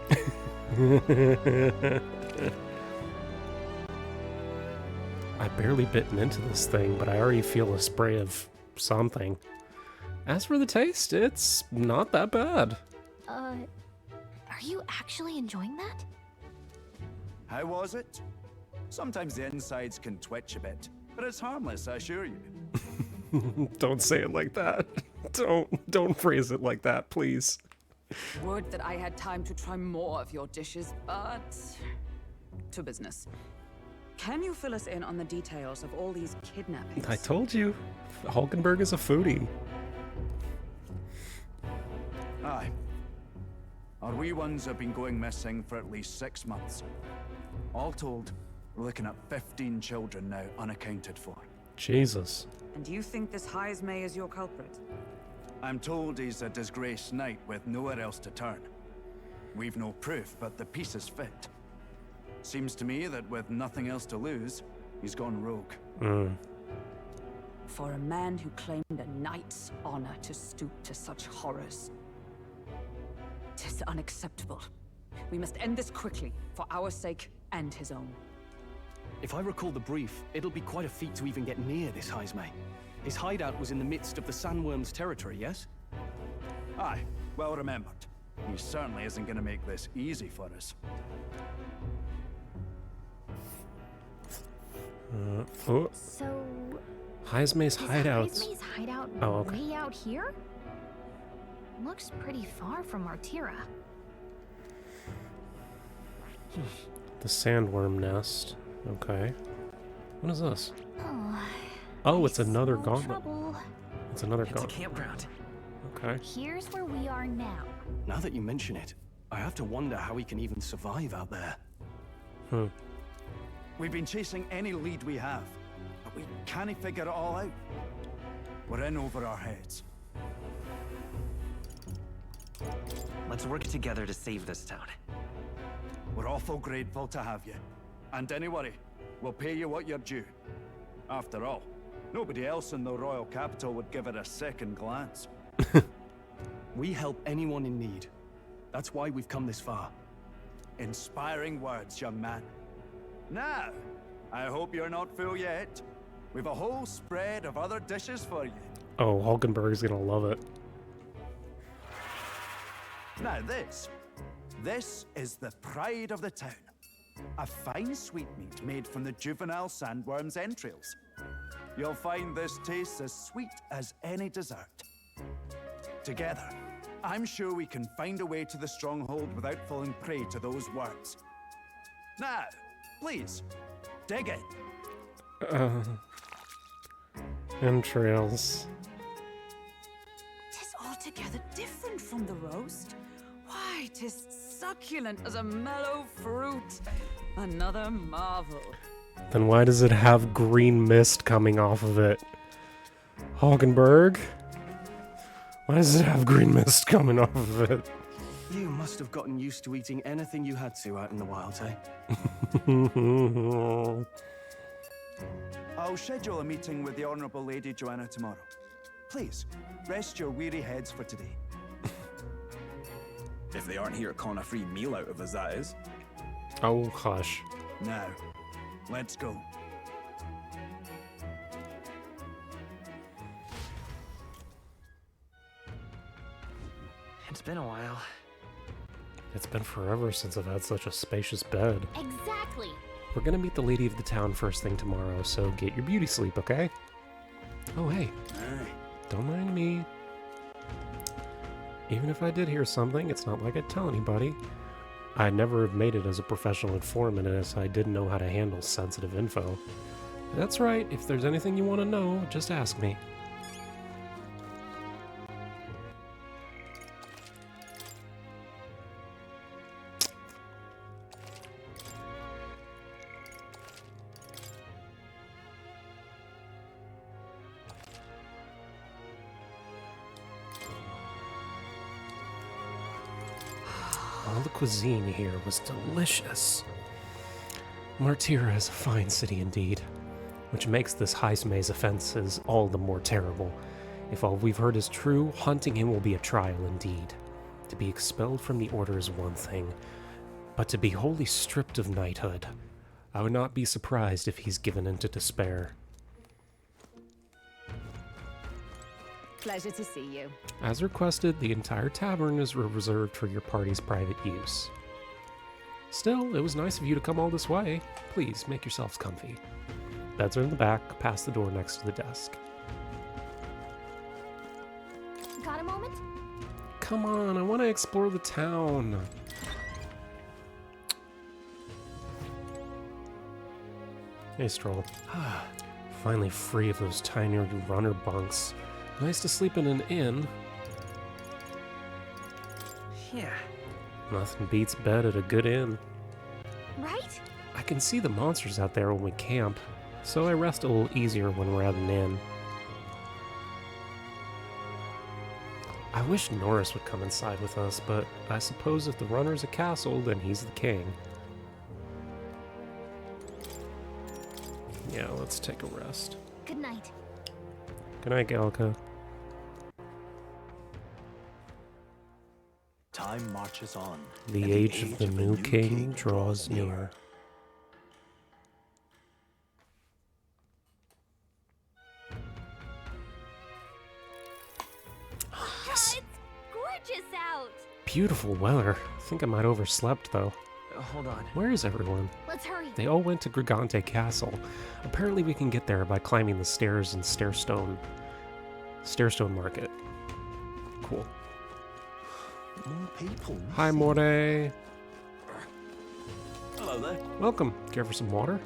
I barely bitten into this thing, but I already feel a spray of something. As for the taste, it's not that bad. Are you actually enjoying that? How was it? Sometimes the insides can twitch a bit, but it's harmless, I assure you. Don't say it like that. Don't phrase it like that, please. Would that I had time to try more of your dishes, but to business. Can you fill us in on the details of all these kidnappings? I told you, Hulkenberg is a foodie. Aye. Our wee ones have been going missing for at least 6 months. All told, we're looking at 15 children now unaccounted for. Jesus. And you think this Heismay is your culprit? I'm told he's a disgraced knight with nowhere else to turn. We've no proof, but the pieces fit. Seems to me that with nothing else to lose, he's gone rogue. For a man who claimed a knight's honor to stoop to such horrors. 'Tis unacceptable. We must end this quickly, for our sake and his own. If I recall the brief, it'll be quite a feat to even get near this Heisme. His hideout was in the midst of the Sandworm's territory, yes? Aye, well remembered. He certainly isn't going to make this easy for us. Oh. So... Heisme's hideout. Heisme's hideout okay. way out here? Looks pretty far from Martira. The sandworm nest. Okay. What is this? Oh, it's another gauntlet. Trouble. It's another It's a gauntlet. campground. Okay. Here's where we are now. Now that you mention it, I have to wonder how he can even survive out there. We've been chasing any lead we have, but we can't figure it all out. We're in over our heads. Let's work together to save this town. We're awful grateful to have you. And don't worry, we'll pay you what you're due. After all, nobody else in the royal capital would give it a second glance. We help anyone in need. That's why we've come this far. Inspiring words, young man. Now, I hope you're not full yet. We've a whole spread of other dishes for you. Oh, Hulkenberg's gonna love it. Now this is the pride of the town. A fine sweetmeat made from the juvenile sandworm's entrails. You'll find this tastes as sweet as any dessert. Together, I'm sure we can find a way to the stronghold without falling prey to those words. Now, please, dig in. Entrails. Tis altogether different from the roast. Why, tis succulent as a mellow fruit. Another marvel. Then why does it have green mist coming off of it? Hulkenberg? Why does it have green mist coming off of it? You must have gotten used to eating anything you had to out in the wild, eh? I'll schedule a meeting with the Honourable Lady Joanna tomorrow. Please, rest your weary heads for today. If they aren't here to con a free meal out of us, that is. Oh, hush. Now, let's go. It's been a while. It's been forever since I've had such a spacious bed. Exactly. We're gonna meet the lady of the town first thing tomorrow, so get your beauty sleep, okay? Oh, hey. Don't mind me. Even if I did hear something, it's not like I'd tell anybody. I'd never have made it as a professional informant as I didn't know how to handle sensitive info. That's right, if there's anything you want to know, just ask me. All the cuisine here was delicious. Martira is a fine city indeed, which makes this Heisme's offenses all the more terrible. If all we've heard is true, hunting him will be a trial indeed. To be expelled from the Order is one thing, but to be wholly stripped of knighthood, I would not be surprised if he's given into despair. Pleasure to see you. As requested, the entire tavern is reserved for your party's private use. Still, it was nice of you to come all this way. Please, make yourselves comfy. Beds are in the back, past the door next to the desk. Got a moment? Come on, I want to explore the town. Hey, Stroll. Finally free of those tiny runner bunks. Nice to sleep in an inn. Yeah. Nothing beats bed at a good inn. Right? I can see the monsters out there when we camp, so I rest a little easier when we're at an inn. I wish Norris would come inside with us, but I suppose if the runner's a castle, then he's the king. Yeah, let's take a rest. Good night. Good night, Gallica. Time marches on. The age of the new king draws near. beautiful weather. I think I might overslept though. Hold on. Where is everyone? Let's hurry. They all went to Gigante Castle. Apparently we can get there by climbing the stairs in Stairstone Market. Cool. More people. Hi, More. Hello there. Welcome. Care for some water?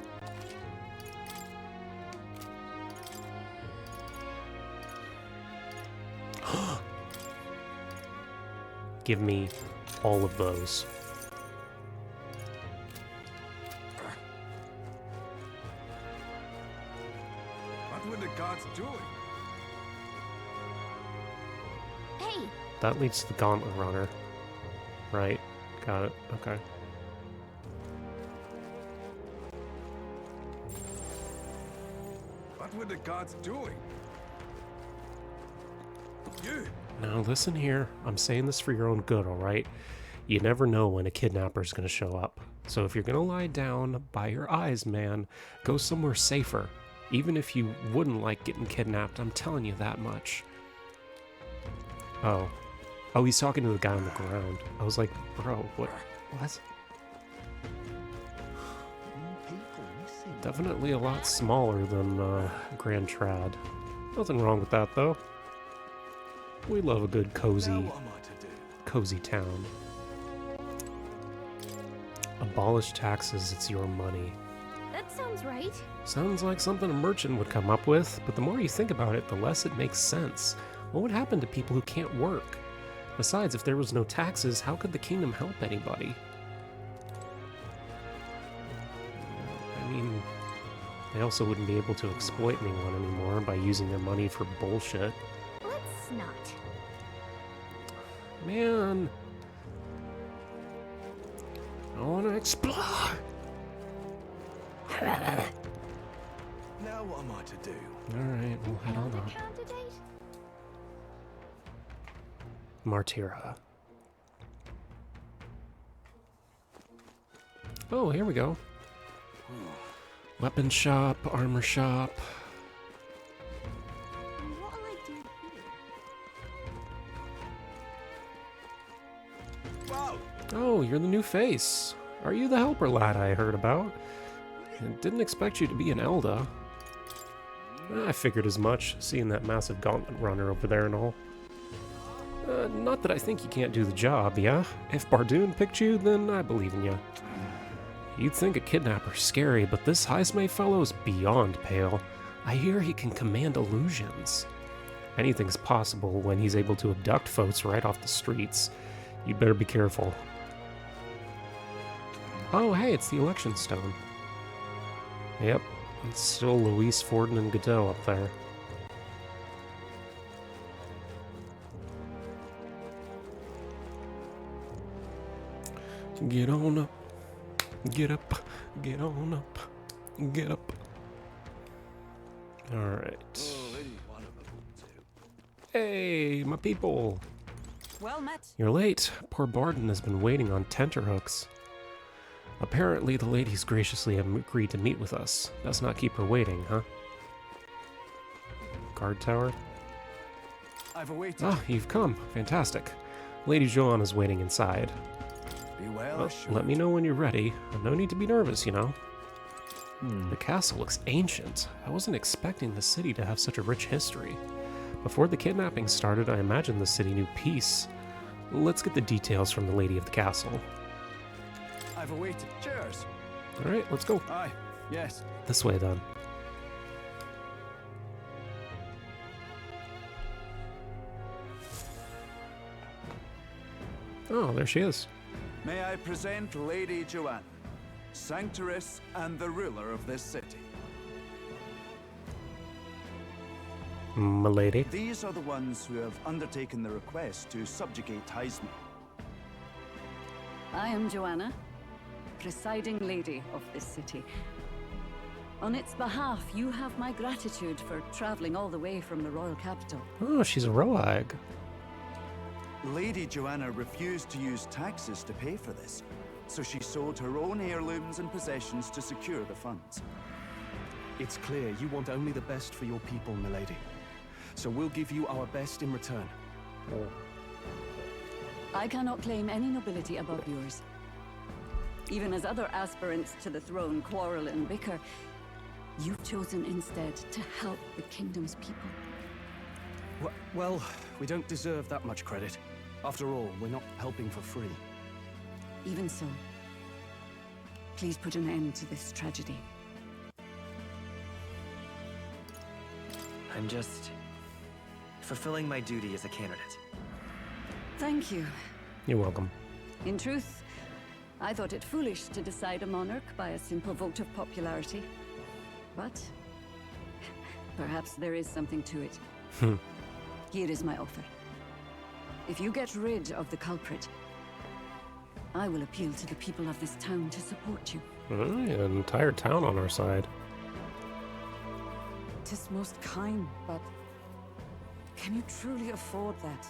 Give me all of those. What were the gods doing? Hey! That leads to the Gauntlet Runner. Right. Got it. Okay. What were the gods doing? You! Now listen here. I'm saying this for your own good, alright? You never know when a kidnapper's gonna show up. So if you're gonna lie down by your eyes, man, go somewhere safer. Even if you wouldn't like getting kidnapped, I'm telling you that much. Oh. Oh, he's talking to the guy on the ground. I was like, bro, what? Definitely a lot smaller than Grand Trad. Nothing wrong with that, though. We love a good cozy town. Abolish taxes, it's your money. That sounds right. Sounds like something a merchant would come up with, but the more you think about it, the less it makes sense. What would happen to people who can't work? Besides, if there was no taxes, how could the kingdom help anybody? I mean, they also wouldn't be able to exploit anyone anymore by using their money for bullshit. Let's not. Man. I want to explore. Now what am I to do? Alright, we'll head on up. Candidate? Martira. Oh, here we go. Weapon shop, armor shop. What'll I do here? Wow! Oh, you're the new face. Are you the helper lad I heard about? I didn't expect you to be an Elda. I figured as much, seeing that massive gauntlet runner over there and all. Not that I think you can't do the job, yeah? If Bardoon picked you, then I believe in you. You'd think a kidnapper's scary, but this Heismay fellow's beyond pale. I hear he can command illusions. Anything's possible when he's able to abduct folks right off the streets. You'd better be careful. Oh, hey, it's the election stone. Yep, it's still Luis, Forden, and Godot up there. Get on up. Get up. Get on up. Get up. Alright. Hey, my people. Well met. You're late. Poor Barden has been waiting on tenterhooks. Apparently, the ladies graciously have agreed to meet with us. Best not keep her waiting, huh? Guard tower? I've awaited. Ah, you've come. Fantastic. Lady Joanne is waiting inside. Be well Well, assured. let me know when you're ready. No need to be nervous, you know. The castle looks ancient. I wasn't expecting the city to have such a rich history. Before the kidnapping started, I imagined the city knew peace. Let's get the details from the lady of the castle. I've awaited. Cheers. Alright, let's go. Aye. Yes. This way, then. Oh, there she is. May I present Lady Joanne, Sanctoress and the ruler of this city. M'lady. These are the ones who have undertaken the request to subjugate Heismay. I am Joanna, presiding lady of this city. On its behalf, you have my gratitude for traveling all the way from the royal capital. Oh, she's a Roag. Lady Joanna refused to use taxes to pay for this, so she sold her own heirlooms and possessions to secure the funds. It's clear you want only the best for your people, milady. So we'll give you our best in return. I cannot claim any nobility above yours. Even as other aspirants to the throne quarrel and bicker, you've chosen instead to help the kingdom's people. Well, we don't deserve that much credit. After all, we're not helping for free. Even so, please put an end to this tragedy. I'm just fulfilling my duty as a candidate. Thank you. You're welcome. In truth, I thought it foolish to decide a monarch by a simple vote of popularity. But perhaps there is something to it. Here is my offer. If you get rid of the culprit, I will appeal to the people of this town to support you. An entire town on our side. 'Tis most kind, but can you truly afford that?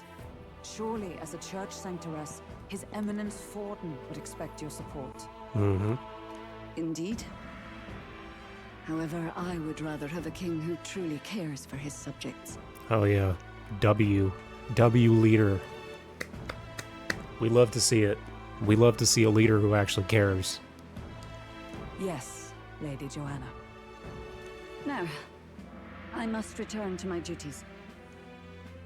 Surely, as a church sanctoress, His Eminence Forden would expect your support. Indeed. However, I would rather have a king who truly cares for his subjects. Oh yeah. W leader. We love to see it. We love to see a leader who actually cares. Yes, Lady Joanna. Now, I must return to my duties.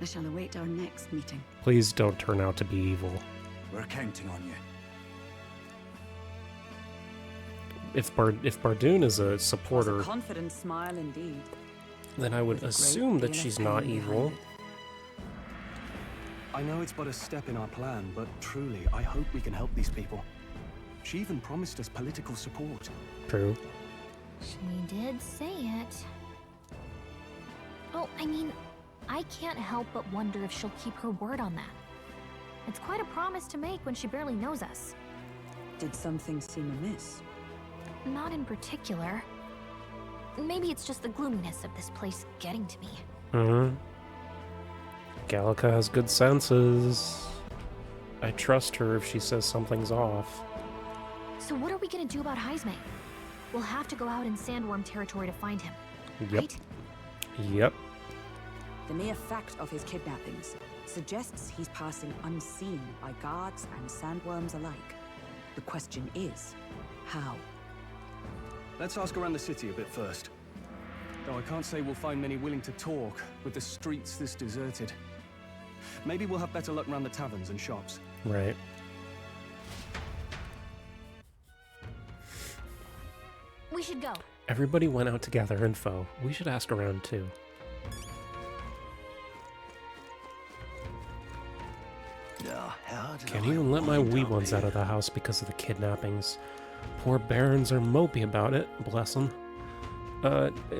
I shall await our next meeting. Please don't turn out to be evil. We're counting on you. If Bardoon is a supporter, A confident smile indeed. then I would With a great assume that deal of she's pain not behind evil. it. I know it's but a step in our plan, but truly, I hope we can help these people. She even promised us political support. True. She did say it. Oh, I mean, I can't help but wonder if she'll keep her word on that. It's quite a promise to make when she barely knows us. Did something seem amiss? Not in particular. Maybe it's just the gloominess of this place getting to me. Gallica has good senses. I trust her if she says something's off. So what are we gonna do about Heisme? We'll have to go out in Sandworm territory to find him, Yep. right? Yep. The mere fact of his kidnappings suggests he's passing unseen by guards and sandworms alike. The question is, how? Let's ask around the city a bit first. Though I can't say we'll find many willing to talk with the streets this deserted. Maybe we'll have better luck around the taverns and shops. Right. We should go. Everybody went out to gather info. We should ask around too. Can't even let my wee ones out of the house because of the kidnappings. Poor barons are mopey about it, bless them.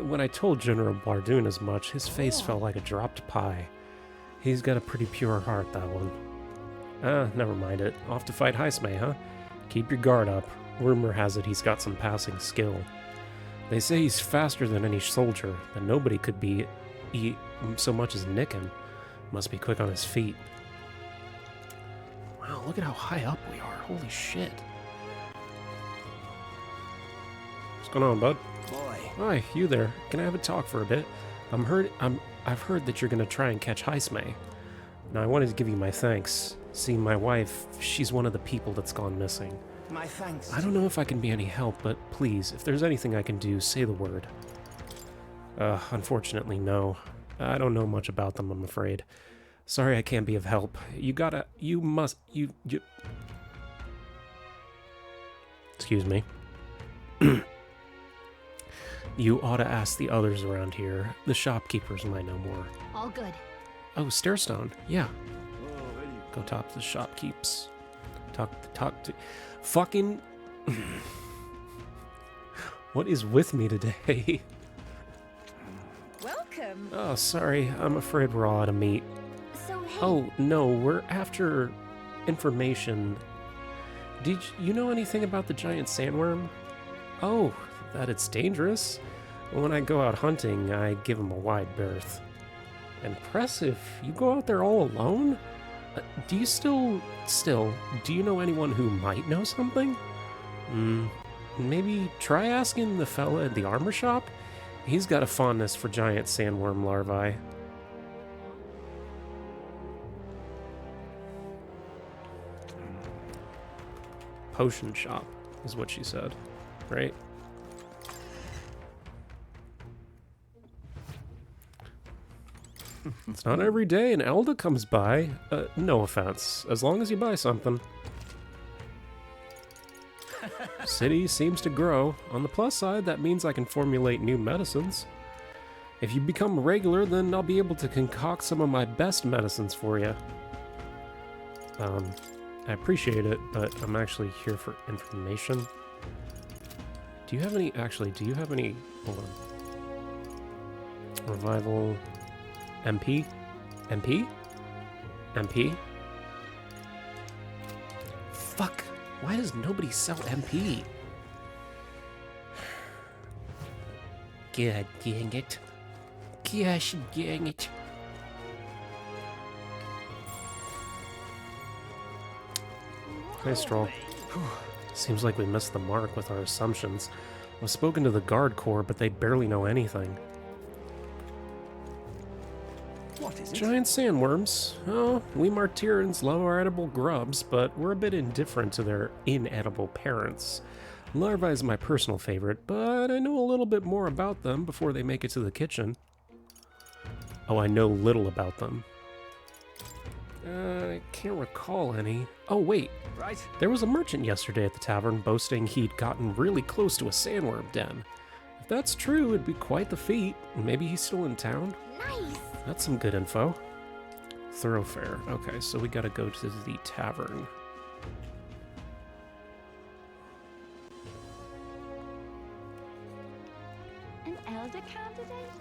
When I told General Bardoon as much, his face felt like a dropped pie. He's got a pretty pure heart, that one. Never mind it. Off to fight Heisme, huh? Keep your guard up. Rumor has it he's got some passing skill. They say he's faster than any soldier, that nobody could so much as nick him. Must be quick on his feet. Wow, look at how high up we are. Holy shit. What's going on, bud? Boy. Hi, you there. Can I have a talk for a bit? I've heard that you're gonna try and catch Heisme. Now, I wanted to give you my thanks. See, my wife, she's one of the people that's gone missing. My thanks. I don't know if I can be any help, but please, if there's anything I can do, say the word. Unfortunately, no. I don't know much about them, I'm afraid. Sorry I can't be of help. Excuse me. You ought to ask the others around here. The shopkeepers might know more. All good. Oh, Stairstone. Yeah. Go talk to the shopkeepers. Talk to... Fucking... What is with me today? Welcome. Oh, sorry. I'm afraid we're all out of meat. So, hey... Oh, no. We're after information. Did you know anything about the giant sandworm? Oh, that it's dangerous? When I go out hunting, I give him a wide berth. Impressive. You go out there all alone? Do you still, do you know anyone who might know something? Maybe try asking the fella at the armor shop? He's got a fondness for giant sandworm larvae. potion shop, is what she said, right? It's not every day an Elda comes by. No offense, as long as you buy something. City seems to grow. On the plus side, that means I can formulate new medicines. If you become a regular, then I'll be able to concoct some of my best medicines for you. I appreciate it, but I'm actually here for information. Do you have any... Actually, do you have any... Hold on. Revival... MP? MP? MP? Fuck! Why does nobody sell MP? God dang it. Gosh dang it. Nice stroll. Seems like we missed the mark with our assumptions. I've spoken to the guard corps, but they barely know anything. What is it? Giant sandworms. Oh, we Martirans love our edible grubs, but we're a bit indifferent to their inedible parents. Larvae is my personal favorite, but I know a little bit more about them before they make it to the kitchen. Oh, I know little about them. I can't recall any. Oh, wait. Right. There was a merchant yesterday at the tavern boasting he'd gotten really close to a sandworm den. If that's true, it'd be quite the feat. Maybe he's still in town? Nice! That's some good info. Thoroughfare. Okay, so we gotta go to the tavern. An elder candidate?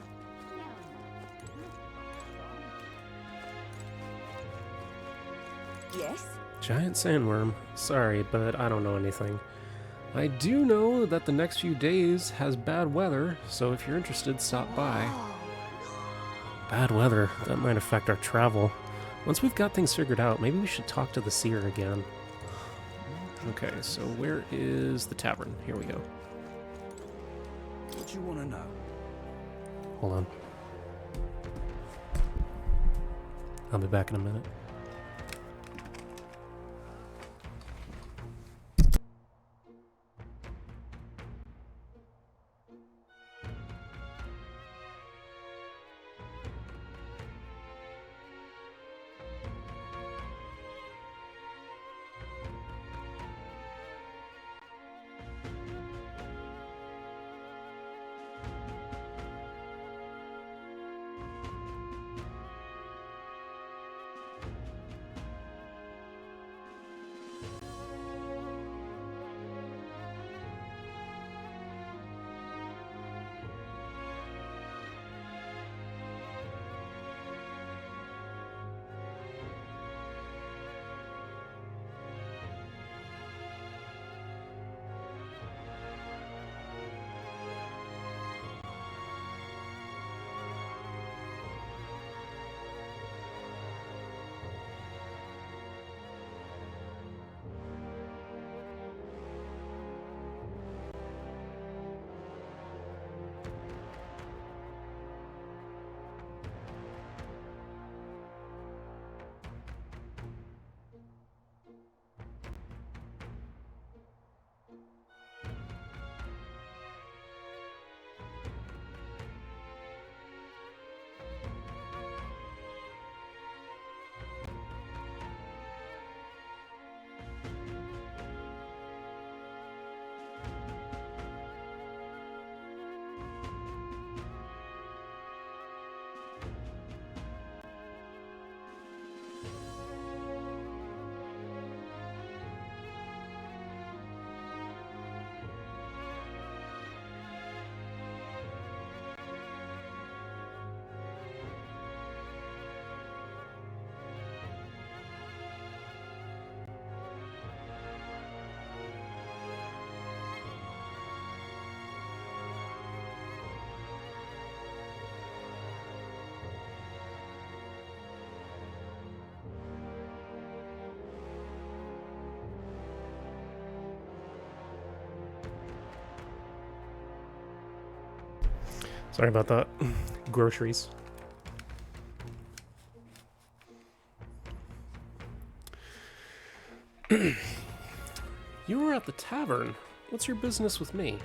Yes? Giant sandworm. Sorry, but I don't know anything. I do know that the next few days has bad weather, so if you're interested, stop by. Bad weather. That might affect our travel. Once we've got things figured out, maybe we should talk to the seer again. Okay, so where is the tavern? Here we go. What you want to know? Hold on. I'll be back in a minute. Sorry about that. Groceries. You were at the tavern. What's your business with me?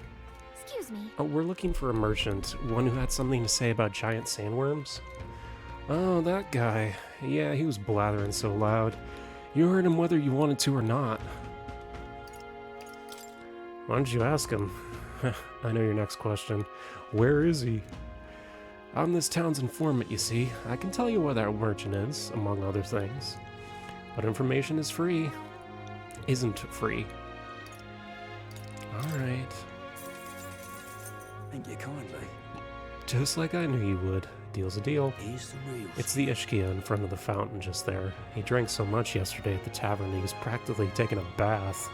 Excuse me. Oh, we're looking for a merchant, one who had something to say about giant sandworms. Oh, that guy. Yeah, he was blathering so loud. You heard him whether you wanted to or not. Why don't you ask him? I know your next question. Where is he? I'm this town's informant, you see. I can tell you where that merchant is, among other things. But information is free. Isn't free. Alright. Thank you kindly. Just like I knew you would. Deal's a deal. He's the real. It's the Ishkia in front of the fountain just there. He drank so much yesterday at the tavern he was practically taking a bath.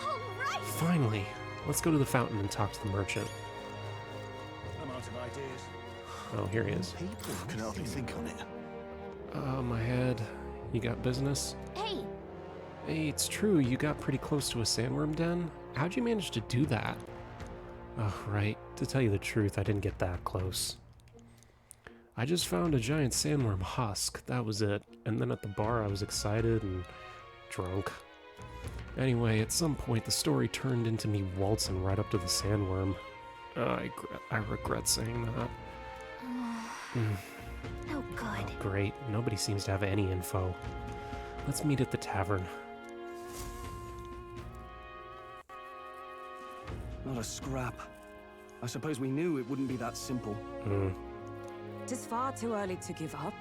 Alright! Finally! Let's go to the fountain and talk to the merchant. I'm out of ideas. Oh, here he is. People can hardly think on it. Oh, my head. You got business? Hey! Hey, it's true, you got pretty close to a sandworm den. How'd you manage to do that? Oh, right. To tell you the truth, I didn't get that close. I just found a giant sandworm husk, that was it. And then at the bar I was excited and drunk. Anyway, at some point the story turned into me waltzing right up to the sandworm. I regret saying that. No good. Oh, great. Nobody seems to have any info. Let's meet at the tavern. Not a scrap. I suppose we knew it wouldn't be that simple. Tis far too early to give up.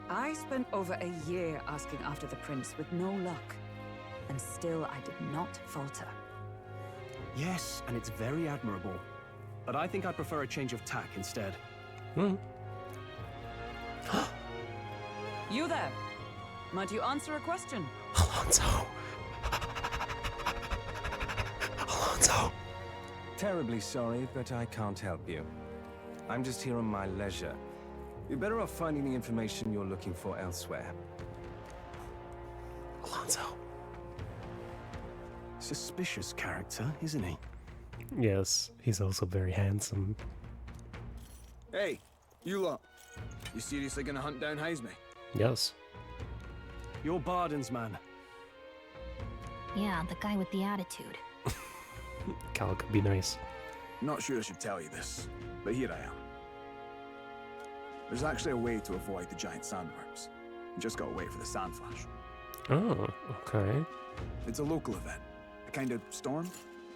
I spent over a year asking after the prince with no luck. And still I did not falter. Yes, and it's very admirable. But I think I'd prefer a change of tack instead. You there? Might you answer a question? Alonso! Alonso! Terribly sorry, but I can't help you. I'm just here on my leisure. You're better off finding the information you're looking for elsewhere. Alonso. Suspicious character, isn't he? Yes, he's also very handsome. Hey, you lot. You seriously gonna hunt down Heisme? Yes. You're Barden's man. Yeah, the guy with the attitude. Cal could be nice. Not sure I should tell you this, but here I am. There's actually a way to avoid the giant sandworms. You just gotta wait for the sandflash. Oh, okay. It's a local event. A kind of storm.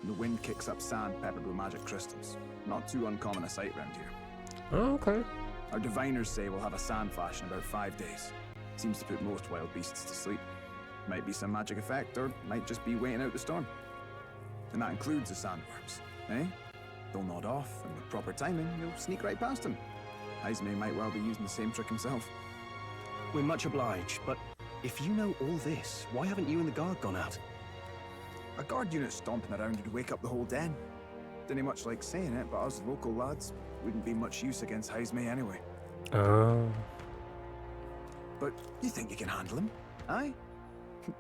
And the wind kicks up sand peppered with magic crystals. Not too uncommon a sight around here. Oh, okay. Our diviners say we'll have a sandflash in about 5 days. Seems to put most wild beasts to sleep. Might be some magic effect, or might just be waiting out the storm. And that includes the sandworms, eh? They'll nod off, and with proper timing, you'll sneak right past them. Heisme might well be using the same trick himself. We're much obliged, but if you know all this, why haven't you and the guard gone out? A guard unit stomping around would wake up the whole den. Didn't much like saying it, but us local lads wouldn't be much use against Heisme anyway. Oh. But you think you can handle him? Aye?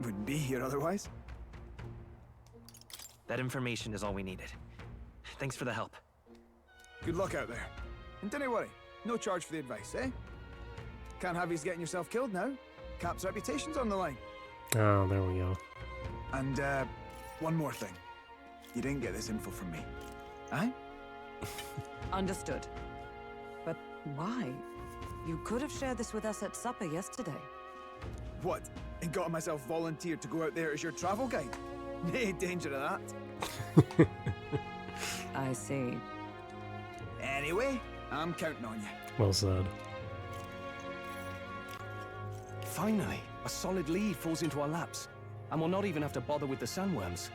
Wouldn't be here otherwise. That information is all we needed. Thanks for the help. Good luck out there. And don't worry, no charge for the advice, eh? Can't have you getting yourself killed now. Cap's reputation's on the line. Oh, there we go. And, one more thing. You didn't get this info from me. Aye? Understood. But why? You could have shared this with us at supper yesterday. What? And got myself volunteered to go out there as your travel guide? Nay danger of that. I see. Anyway, I'm counting on you. Well said. Finally, a solid lead falls into our laps. And we'll not even have to bother with the sandworms.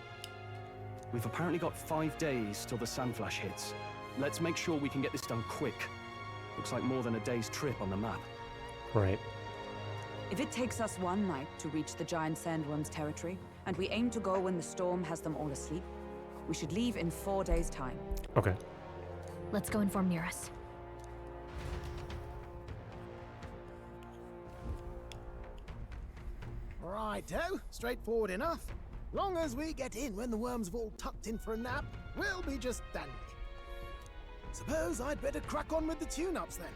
We've apparently got 5 days till the sandflash hits. Let's make sure we can get this done quick. Looks like more than a day's trip on the map. Right. If it takes us one night to reach the giant sandworm's territory, and we aim to go when the storm has them all asleep, we should leave in 4 days' time. Okay. Let's go inform Nearest. Righto, straightforward enough. Long as we get in when the worms have all tucked in for a nap, we'll be just dandy. Suppose I'd better crack on with the tune-ups then.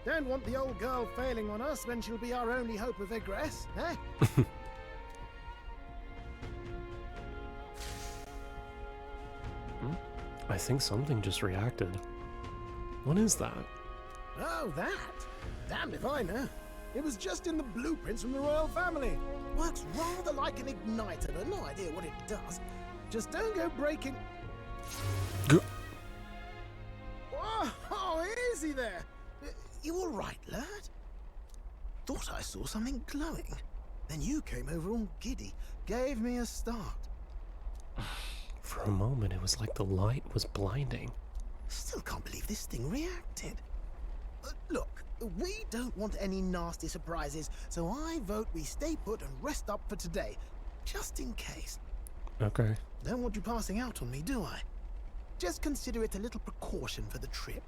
Don't want the old girl failing on us when she'll be our only hope of egress, eh? I think something just reacted. What is that? Oh, that? Damned if I know. It was just in the blueprints from the royal family. Works rather like an igniter, but no idea what it does. Just don't go breaking... Oh, easy there. You all right, lad? Thought I saw something glowing. Then you came over all giddy, gave me a start. For a moment, it was like the light was blinding. Still can't believe this thing reacted. Look, we don't want any nasty surprises, so I vote we stay put and rest up for today, just in case. Okay. Don't want you passing out on me, do I? Just consider it a little precaution for the trip.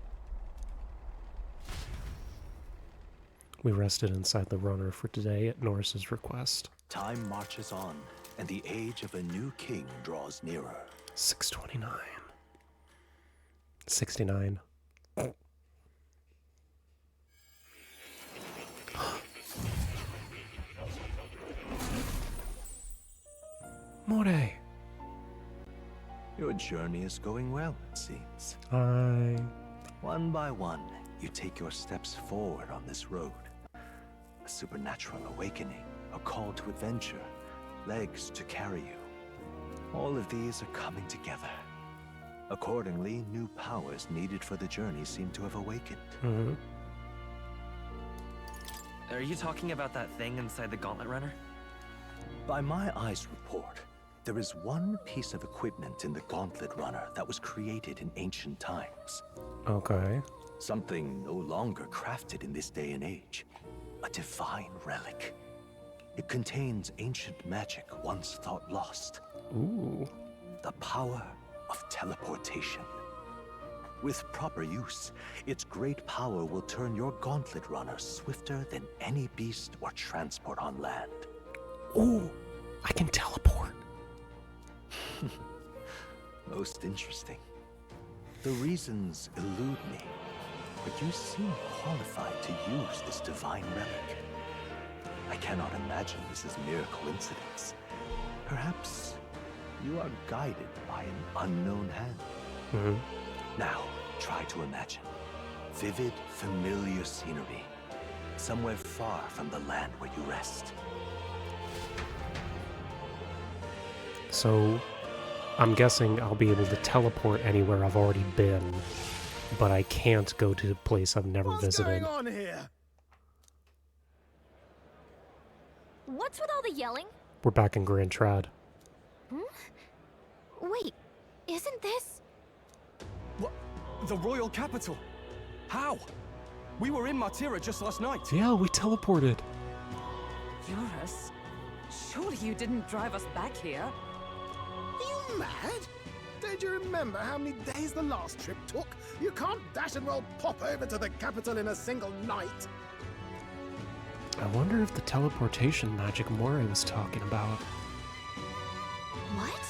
We rested inside the runner for today at Norris's request. Time marches on, and the age of a new king draws nearer. 629. 69. More. Your journey is going well, it seems. Hi. One by one, you take your steps forward on this road. A supernatural awakening, a call to adventure, legs to carry you. All of these are coming together. Accordingly, new powers needed for the journey seem to have awakened. Mm-hmm. Are you talking about that thing inside the Gauntlet Runner? By my eyes report, there is one piece of equipment in the Gauntlet Runner that was created in ancient times. Okay. Something no longer crafted in this day and age. A divine relic. It contains ancient magic once thought lost. Ooh. The power of teleportation. With proper use, its great power will turn your Gauntlet Runner swifter than any beast or transport on land. Ooh, I can teleport. Most interesting. The reasons elude me, but you seem qualified to use this divine relic. I cannot imagine this is mere coincidence. Perhaps you are guided by an unknown hand. Mm-hmm. Now, try to imagine. Vivid, familiar scenery. Somewhere far from the land where you rest. So, I'm guessing I'll be able to teleport anywhere I've already been, but I can't go to a place I've never visited. What's going on here? What's with all the yelling? We're back in Grand Trad. Wait, isn't this... What? The royal capital? How? We were in Martira just last night. Yeah, we teleported. Eurus, surely you didn't drive us back here? Are you mad? Don't you remember how many days the last trip took? You can't dash and roll pop over to the capital in a single night. I wonder if the teleportation magic Moray was talking about. What?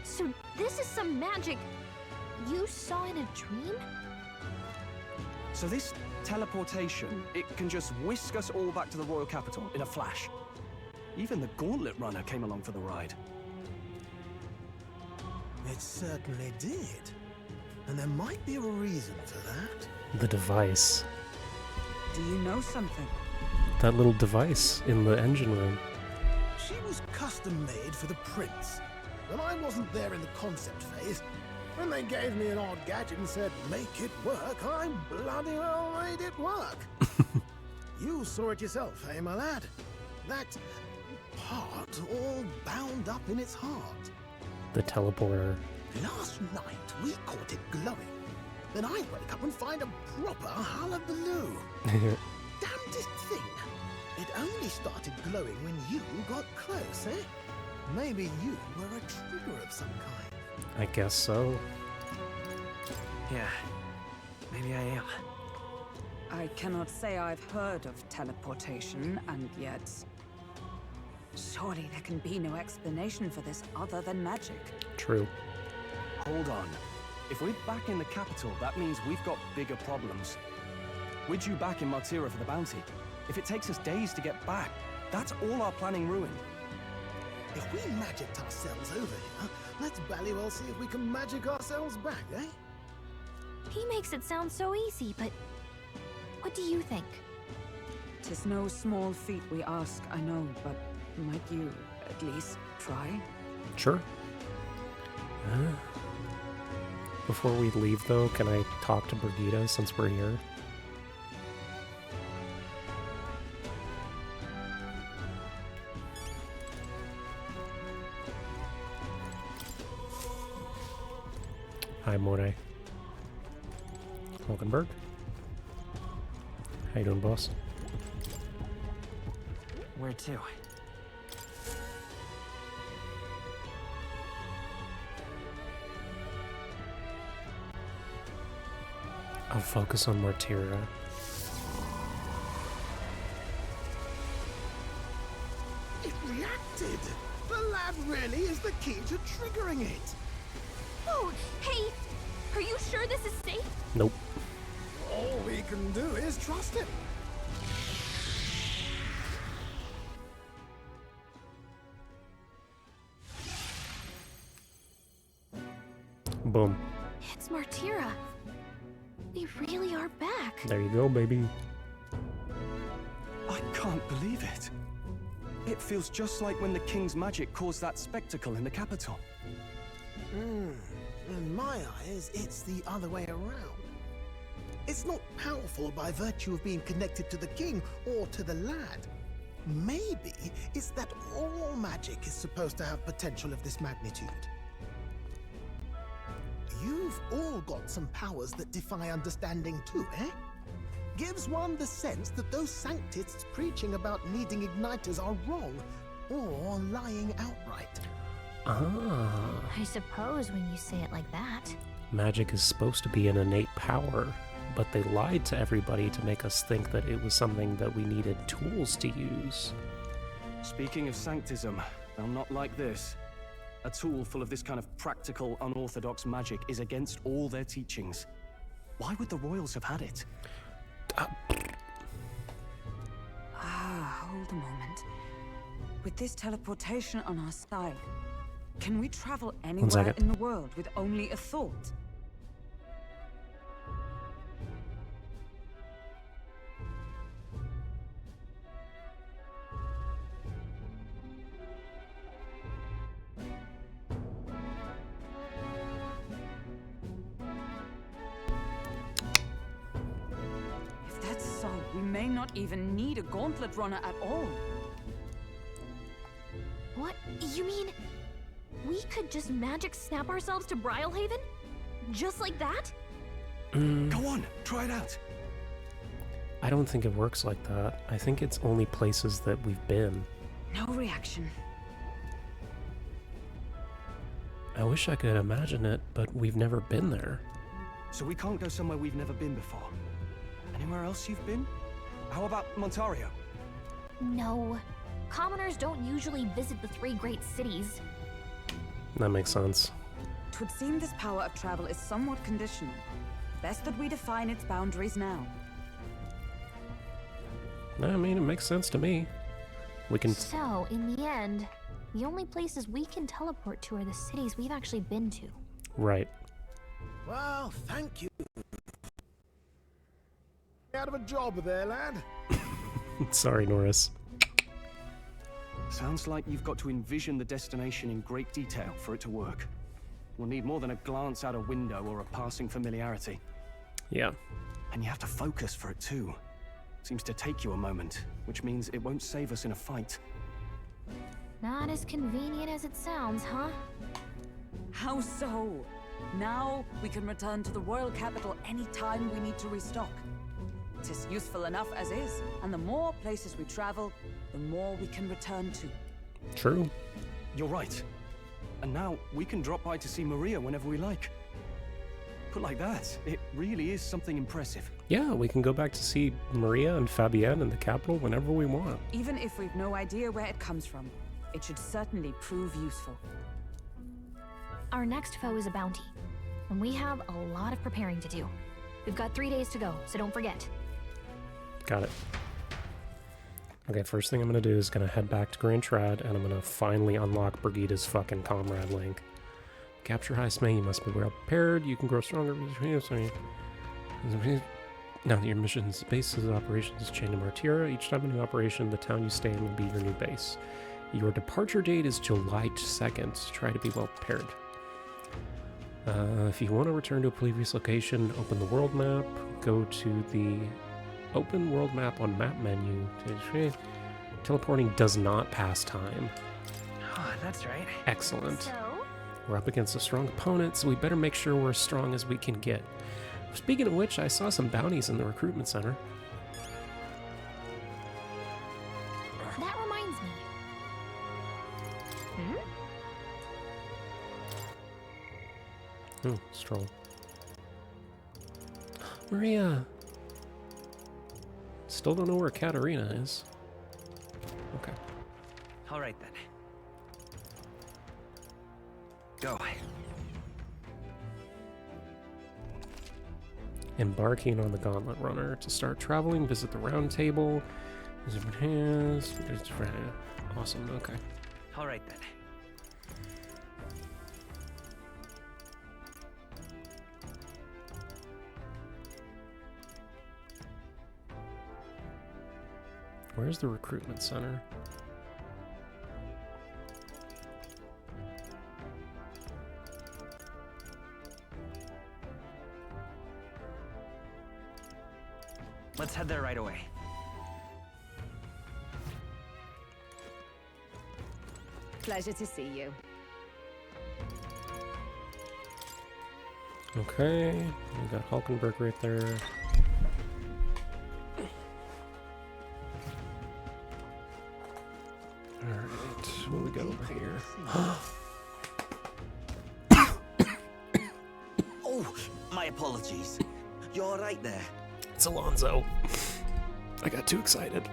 So this is some magic you saw in a dream? So this teleportation, it can just whisk us all back to the royal capital in a flash. Even the Gauntlet Runner came along for the ride. It certainly did. And there might be a reason for that. The device. Do you know something? That little device in the engine room. She was custom made for the prince. When I wasn't there in the concept phase, when they gave me an odd gadget and said, make it work, I bloody well made it work. You saw it yourself, eh, my lad? That part all bound up in its heart. The teleporter. Last night, we caught it glowing. Then I wake up and find a proper hullabaloo. Damnedest thing. It only started glowing when you got close, eh? Maybe you were a trigger of some kind. I guess so. Yeah, maybe I am. I cannot say I've heard of teleportation, and yet... surely there can be no explanation for this other than magic. True. Hold on. If we're back in the capital, that means we've got bigger problems. We're due back in Martira for the bounty. If it takes us days to get back, that's all our planning ruined. If we magicked ourselves over here, let's ballywell see if we can magic ourselves back, eh? He makes it sound so easy, but what do you think? 'Tis no small feat we ask, I know, but might you at least try? Sure. Before we leave, though, can I talk to Brigitte since we're here? Hi, Moray. Hulkenberg. How you doing, boss? Where to? I'll focus on Martira. It reacted! The lad really is the key to triggering it! Oh, hey! Are you sure this is safe? Nope. All we can do is trust him. Boom. It's Martira. We really are back. There you go, baby. I can't believe it. It feels just like when the king's magic caused that spectacle in the capital. In my eyes, it's the other way around. It's not powerful by virtue of being connected to the king or to the lad. Maybe it's that all magic is supposed to have potential of this magnitude. You've all got some powers that defy understanding too, eh? Gives one the sense that those sanctists preaching about needing igniters are wrong, or lying outright. Ah. I suppose when you say it like that. Magic is supposed to be an innate power, but they lied to everybody to make us think that it was something that we needed tools to use. Speaking of sanctism, well, not like this. A tool full of this kind of practical, unorthodox magic is against all their teachings. Why would the royals have had it? Hold a moment. With this teleportation on our side, can we travel anywhere second. in the world with only a thought? If that's so, we may not even need a gauntlet runner at all. What? You mean we could just magic snap ourselves to Brylehaven? Just like that? Go on, try it out. I don't think it works like that. I think it's only places that we've been. No reaction. I wish I could imagine it, but we've never been there. So we can't go somewhere we've never been before. Anywhere else you've been? How about Montario? No. Commoners don't usually visit the three great cities. That makes sense. Twould seem this power of travel is somewhat conditional. Best that we define its boundaries now. I mean, it makes sense to me. We can... So, in the end, the only places we can teleport to are the cities we've actually been to. Right. Well, thank you. Out of a job there, lad. Sorry, Norris. Sounds like you've got to envision the destination in great detail for it to work. We'll need more than a glance out a window or a passing familiarity. Yeah. And you have to focus for it too. Seems to take you a moment, which means it won't save us in a fight. Not as convenient as it sounds, huh? How so? Now we can return to the royal capital anytime we need to restock. It is useful enough as is, and the more places we travel, the more we can return to. True. You're right. And now we can drop by to see Maria whenever we like. Put like that, it really is something impressive. Yeah, we can go back to see Maria and Fabienne in the capital whenever we want. Even if we've no idea where it comes from, it should certainly prove useful. Our next foe is a bounty, and we have a lot of preparing to do. We've got 3 days to go, so don't forget. Got it. Okay, first thing I'm gonna do is gonna head back to Grand Trad, and I'm gonna finally unlock Brigida's fucking comrade link. Capture High Smay, you must be well prepared. You can grow stronger. Now that your mission's basis of operations is chained to Martira, each time a new operation, the town you stay in will be your new base. Your departure date is July 2nd. Try to be well prepared. If you want to return to a previous location, open the world map, go to the open world map on map menu. Teleporting does not pass time. Oh, that's right. Excellent. So? We're up against a strong opponent, so we better make sure we're as strong as we can get. Speaking of which, I saw some bounties in the recruitment center. That reminds me. Stroll. Maria! Still don't know where Katarina is. Okay. All right then. Go. Embarking on the Gauntlet Runner. To start traveling, visit the Round Table. Awesome, okay. All right then. Where's the recruitment center? Let's head there right away. Pleasure to see you. Okay, we got Hulkenberg right there. Alright, what do we got over here? Oh, my apologies. You all right there? It's Alonso. I got too excited.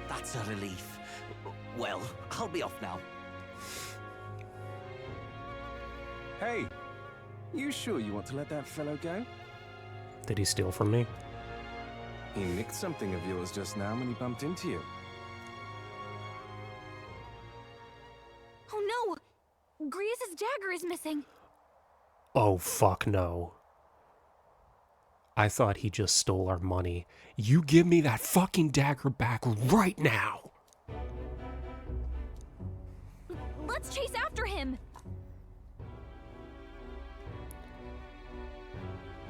That's a relief. Well, I'll be off now. Hey, you sure you want to let that fellow go? Did he steal from me? He nicked something of yours just now when he bumped into you. Oh no! Grius' dagger is missing. Oh, fuck no. I thought he just stole our money. You give me that fucking dagger back right now! Let's chase after him!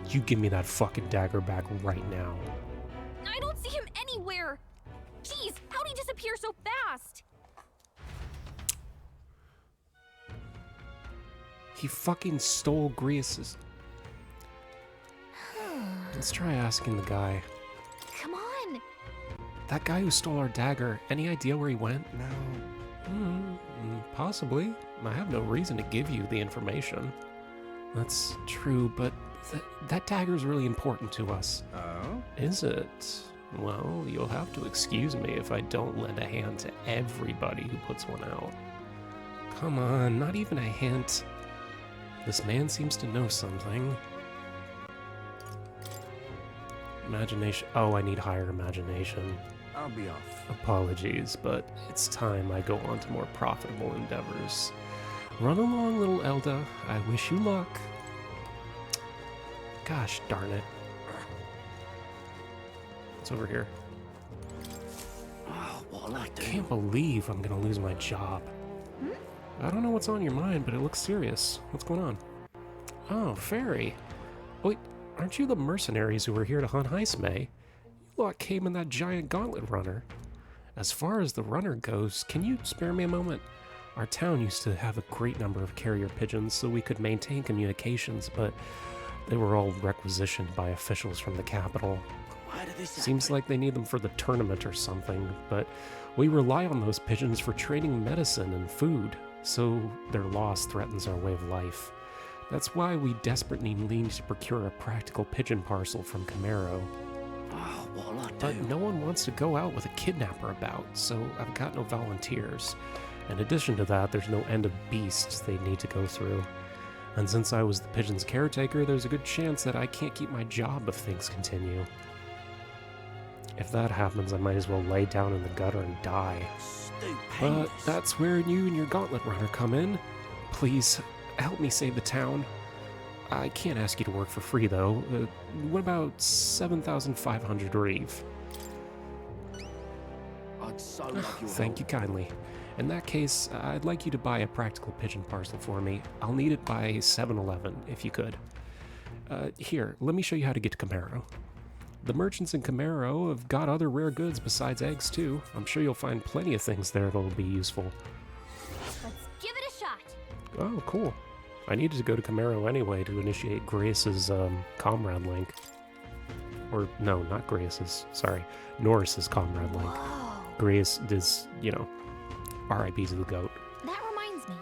You give me that fucking dagger back right now. I don't see him anywhere! Jeez, how'd he disappear so fast? He fucking stole Grius's. Let's try asking the guy. Come on! That guy who stole our dagger, any idea where he went? No. Possibly. I have no reason to give you the information. That's true, but that dagger's really important to us. Oh? Is it? Well, you'll have to excuse me if I don't lend a hand to everybody who puts one out. Come on, not even a hint. This man seems to know something. Imagination. Oh, I need higher imagination. I'll be off. Apologies, but it's time I go on to more profitable endeavors. Run along, little Elda. I wish you luck. Gosh darn it. It's over here. Oh, what'll I do? Can't believe I'm gonna lose my job. I don't know what's on your mind, but it looks serious. What's going on? Oh, Fairy. Wait, aren't you the mercenaries who were here to hunt Heismay? You lot came in that giant gauntlet runner. As far as the runner goes, can you spare me a moment? Our town used to have a great number of carrier pigeons so we could maintain communications, but they were all requisitioned by officials from the capital. Why did this Seems like they need them for the tournament or something, but we rely on those pigeons for trading medicine and food, so their loss threatens our way of life. That's why we desperately need to procure a practical pigeon parcel from Camaro. Oh, what'll I do? But no one wants to go out with a kidnapper about, so I've got no volunteers. In addition to that, there's no end of beasts they need to go through. And since I was the pigeon's caretaker, there's a good chance that I can't keep my job if things continue. If that happens, I might as well lay down in the gutter and die. But that's where you and your gauntlet runner come in. Please, help me save the town. I can't ask you to work for free, though. What about 7,500 reeve? I'd so love your Thank you kindly. In that case, I'd like you to buy a practical pigeon parcel for me. I'll need it by 7-Eleven, if you could. Here, let me show you how to get to Camaro. The merchants in Camaro have got other rare goods besides eggs, too. I'm sure you'll find plenty of things there that'll be useful. Let's give it a shot. Oh, cool. I needed to go to Camaro anyway to initiate Grace's comrade link. Or, no, not Grace's. Sorry. Norris's comrade link. Grace is, you know, R.I.P. to the goat. That reminds me.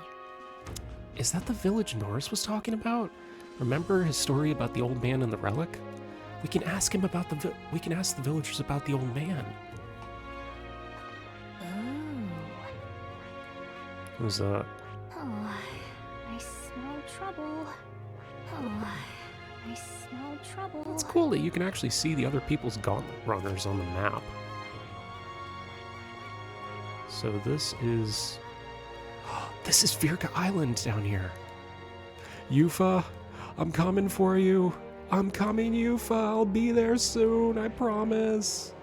Is that the village Norris was talking about? Remember his story about the old man and the relic? We can ask him about we can ask the villagers about the old man. It was Oh, I smell trouble. Oh, I smell trouble. It's cool that you can actually see the other people's gauntlet runners on the map. So this is Virga Island down here. Yufa, I'm coming for you. I'm coming, Yufa. I'll be there soon, I promise.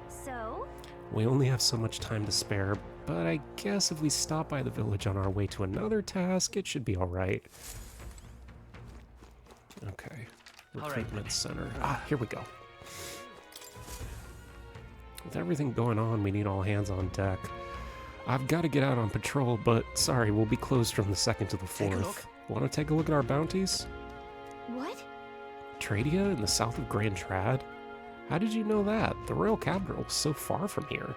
So? We only have so much time to spare, but I guess if we stop by the village on our way to another task, it should be alright. Okay. Recruitment center. Ah, here we go. With everything going on, we need all hands on deck. I've got to get out on patrol, but sorry, we'll be closed from the 2nd to the 4th. Want to take a look at our bounties? What? Tradia in the south of Grand Trad? How did you know that? The royal capital is so far from here.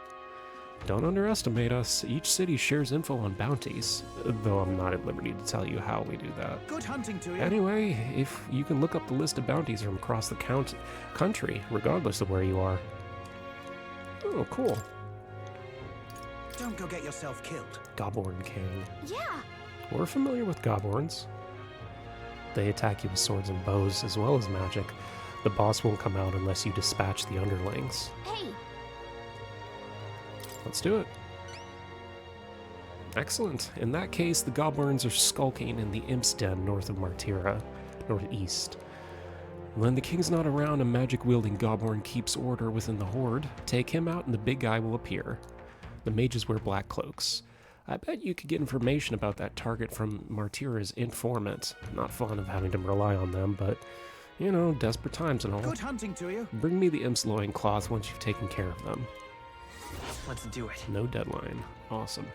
Don't underestimate us. Each city shares info on bounties, though I'm not at liberty to tell you how we do that. Good hunting to you. Anyway, if you can look up the list of bounties from across the country, regardless of where you are. Oh, cool. Don't go get yourself killed. Gobborn King. Yeah. We're familiar with Gobborns. They attack you with swords and bows, as well as magic. The boss won't come out unless you dispatch the underlings. Hey. Let's do it. Excellent. In that case, the Gobborns are skulking in the Imp's Den north of Martira, northeast. When the king's not around, a magic-wielding Gobborn keeps order within the horde. Take him out and the big guy will appear. The mages wear black cloaks. I bet you could get information about that target from Martira's informant. Not fond of having to rely on them, but, you know, desperate times and all. Good hunting to you. Bring me the Imp's loincloth once you've taken care of them. Let's do it. No deadline. Awesome.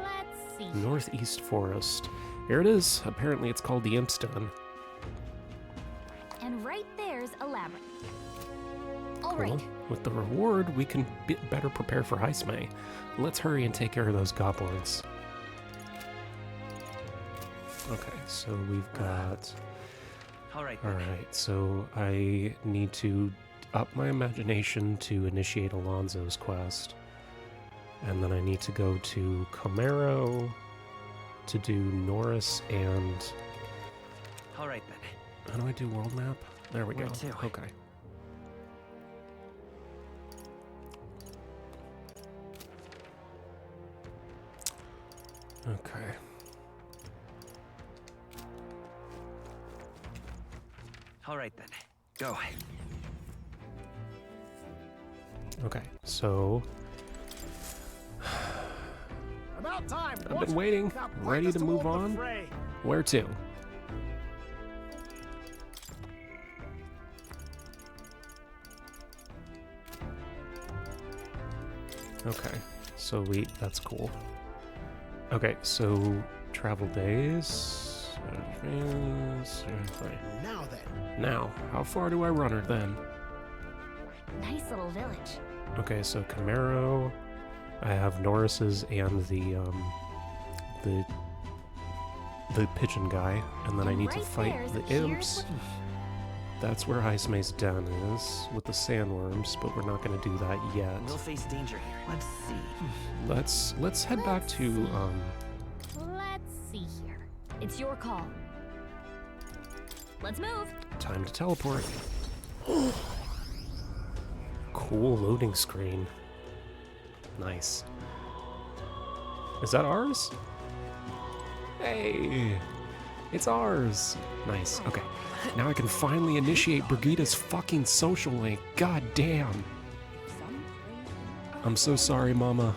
Let's see. Northeast Forest. Here it is. Apparently it's called the Imp's Den. And right there's a labyrinth. All Cool. right. With the reward, we can better prepare for Heismay. Let's hurry and take care of those Gobborns. Okay, so we've got... Alright, so I need to up my imagination to initiate Alonso's quest. And then I need to go to Camaro to do Norris and... Alright then. How do I do world map? There we Where go. to? Okay. Okay. Alright then. Go. Okay, so... About time. I've what? been waiting, Now ready point to us move toward the on. fray. Where to? Okay, so that's cool. Okay, so travel days. Now then. Now, how far do I run her then? Nice little village. Okay, so Camaro, I have Norris's and the pigeon guy, and then I need to right fight there's the here's imps. what- That's where Heismay's den is, with the sandworms, but we're not going to do that yet. We'll face danger here. Let's see. Let's head back to Let's see here. It's your call. Let's move. Time to teleport. Cool loading screen. Nice. Is that ours? Hey! It's ours! Nice. Okay. Now I can finally initiate Brigida's fucking social link. God damn. I'm so sorry, Mama.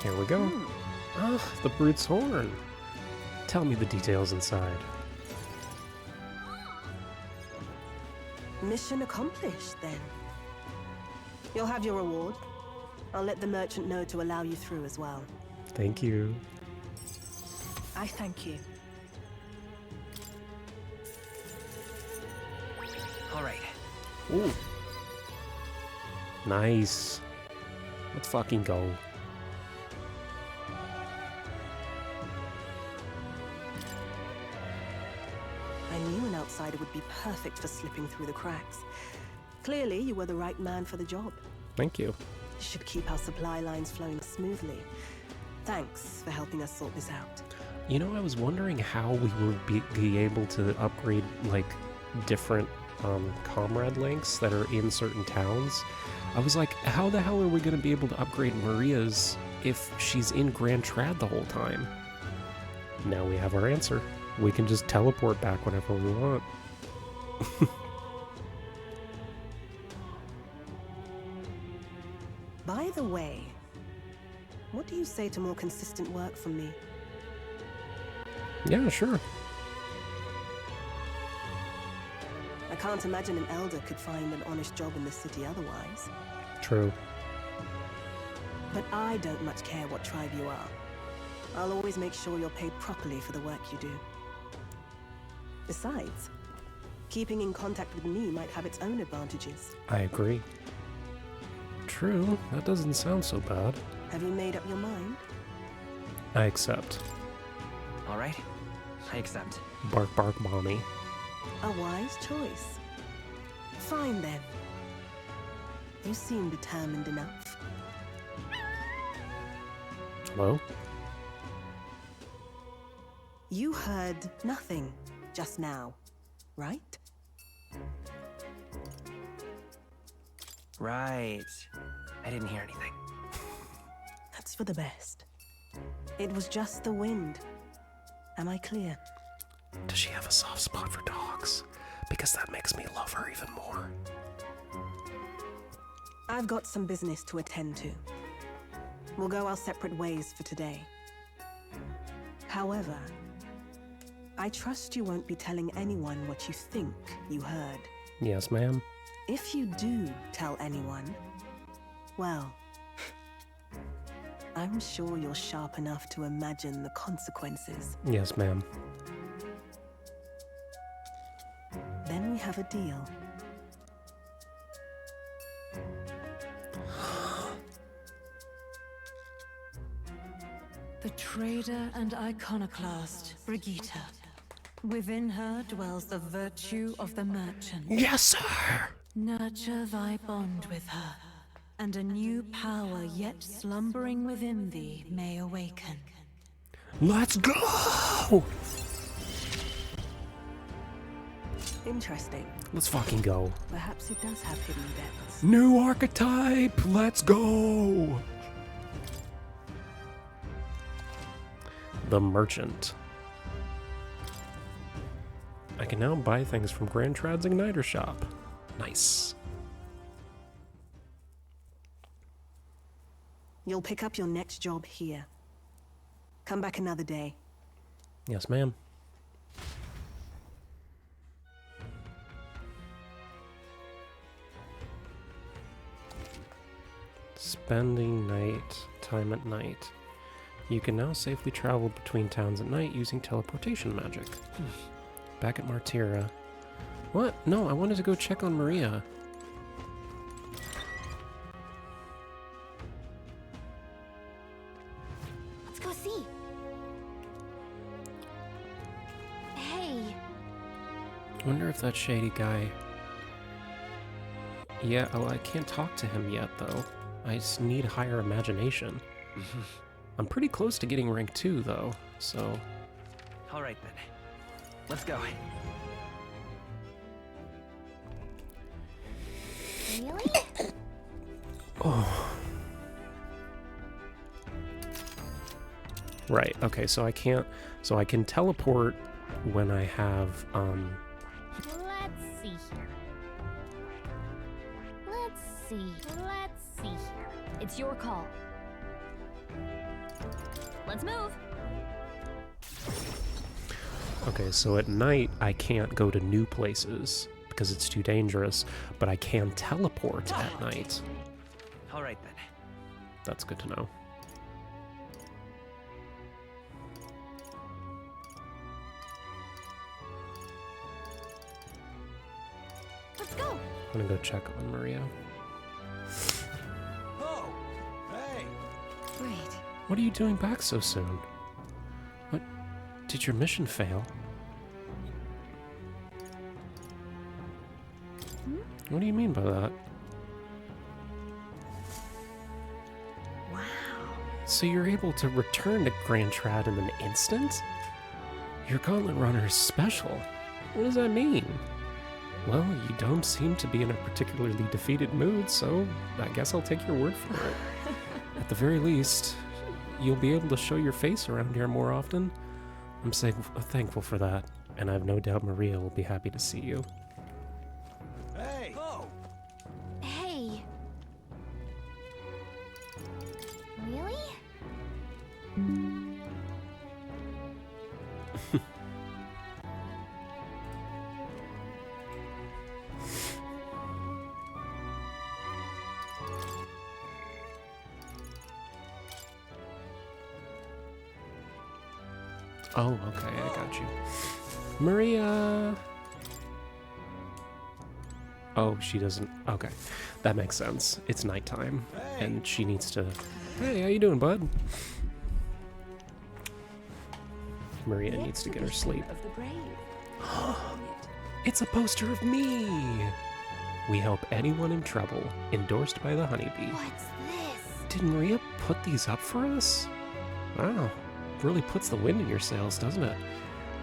Here we go. Ah, the brute's horn. Tell me the details inside. Mission accomplished, then. You'll have your reward. I'll let the merchant know to allow you through as well. Thank you. I thank you. All right. Ooh. Nice. Let's fucking go. I knew an outsider would be perfect for slipping through the cracks. Clearly, you were the right man for the job. Thank you. This should keep our supply lines flowing smoothly. Thanks for helping us sort this out. You know, I was wondering how we would be able to upgrade, like, different comrade links that are in certain towns. I was like, how the hell are we going to be able to upgrade Maria's if she's in Grand Trad the whole time? Now we have our answer. We can just teleport back whenever we want. By the way, what do you say to more consistent work from me? Yeah, sure. I can't imagine an elder could find an honest job in the city otherwise. True. But I don't much care what tribe you are. I'll always make sure you're paid properly for the work you do. Besides, keeping in contact with me might have its own advantages. I agree. True, that doesn't sound so bad. Have you made up your mind? I accept. All right. I accept. Bark, bark, mommy. A wise choice. Fine then. You seem determined enough. Hello? You heard nothing just now, right? Right. I didn't hear anything. That's for the best. It was just the wind. Am I clear? Does she have a soft spot for dogs? Because that makes me love her even more. I've got some business to attend to. We'll go our separate ways for today. However, I trust you won't be telling anyone what you think you heard. Yes, ma'am. If you do tell anyone, well, I'm sure you're sharp enough to imagine the consequences. Yes, ma'am. Then we have a deal. The trader and iconoclast, Brigitta. Within her dwells the virtue of the merchant. Yes, sir! Nurture thy bond with her, and a new power yet slumbering within thee may awaken. Let's go! Interesting. Let's fucking go. Perhaps it does have hidden depths. New archetype! Let's go! The Merchant. I can now buy things from Grand Trad's Igniter shop. Nice. You'll pick up your next job here. Come back another day. Yes, ma'am. Spending time at night. You can now safely travel between towns at night using teleportation magic. Back at Martira. What? No, I wanted to go check on Maria. Let's go see. Hey. Wonder if that shady guy... Yeah, oh, I can't talk to him yet, though. I just need higher imagination. I'm pretty close to getting rank 2, though, so... All right, then. Let's go. Really? Oh. Right, okay, so I can't... So I can teleport when I have, Let's see here. Let's see here. It's your call. Let's move. Okay, so at night, I can't go to new places because it's too dangerous, but I can teleport at night. All right, then. That's good to know. Let's go. I'm gonna go check on Maria. Oh, hey. Wait. What are you doing back so soon? What? Did your mission fail? What do you mean by that? Wow. So you're able to return to Grand Trad in an instant? Your Gauntlet Runner is special. What does that mean? Well, you don't seem to be in a particularly defeated mood, so I guess I'll take your word for it. At the very least, you'll be able to show your face around here more often. I'm thankful for that, and I have no doubt Maria will be happy to see you. Hey. Oh. Hey. Really? Oh, okay, I got you. Maria! Oh, she doesn't... Okay, that makes sense. It's nighttime, and she needs to... Hey, how you doing, bud? Maria needs to get her sleep. Of the brave. It's a poster of me! We help anyone in trouble, endorsed by the honeybee. What's this? Did Maria put these up for us? Wow, really puts the wind in your sails, doesn't it?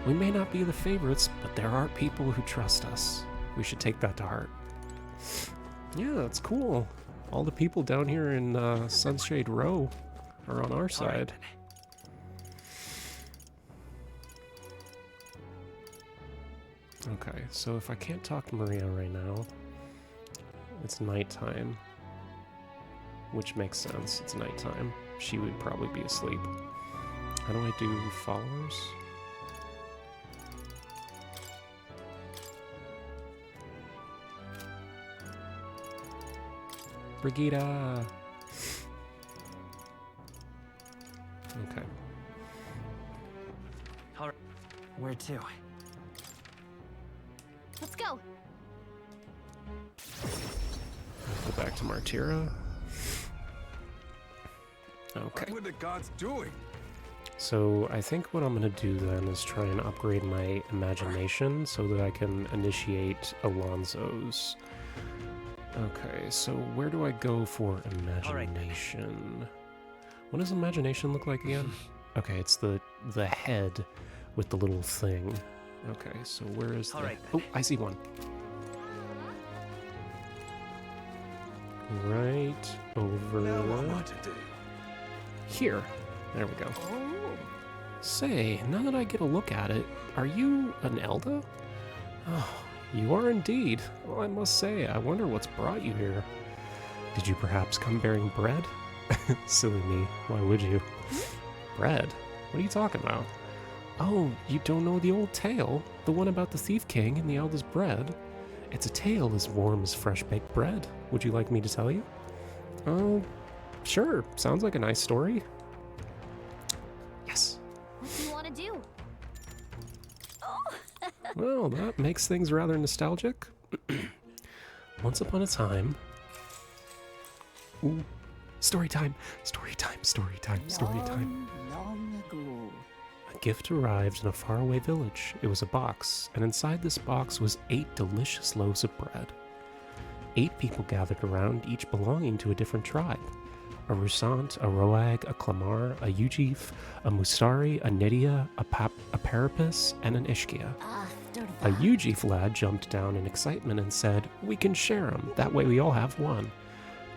We may not be the favorites, but there are people who trust us. We should take that to heart. Yeah, that's cool. All the people down here in Sunshade Row are on our side. Okay, so if I can't talk to Maria right now, it's nighttime. Which makes sense, it's nighttime. She would probably be asleep. How do I do followers? Brigida! Okay. All right. Where to? Let's go. Go back to Martira. Okay. What were the gods doing? So I think what I'm going to do then is try and upgrade my imagination so that I can initiate Alonso's. Okay, so where do I go for imagination? What does imagination look like again? Okay, it's the head with the little thing. Okay, so where is the... Oh, I see one. Right over Now what am I to do? here. There we go. Say, now that I get a look at it, are you an Elda? Oh, you are indeed. Well, I must say, I wonder what's brought you here. Did you perhaps come bearing bread? Silly me, why would you? Bread? What are you talking about? Oh, you don't know the old tale? The one about the Thief King and the Elda's bread? It's a tale as warm as fresh-baked bread. Would you like me to tell you? Oh, sure. Sounds like a nice story. Yes. What do you want to do? Well, that makes things rather nostalgic. Once upon a time... Ooh. Story time! Story time! Story time! Story time! Long ago. A gift arrived in a faraway village. It was a box, and inside this box was 8 delicious loaves of bread. 8 people gathered around, each belonging to a different tribe. a Rusant, a Roag, a Clamar, a Ujif, a Mustari, a Nydia, a Parapus, and an Ishkia. A Ujif lad jumped down in excitement and said, "We can share 'em, that way we all have one."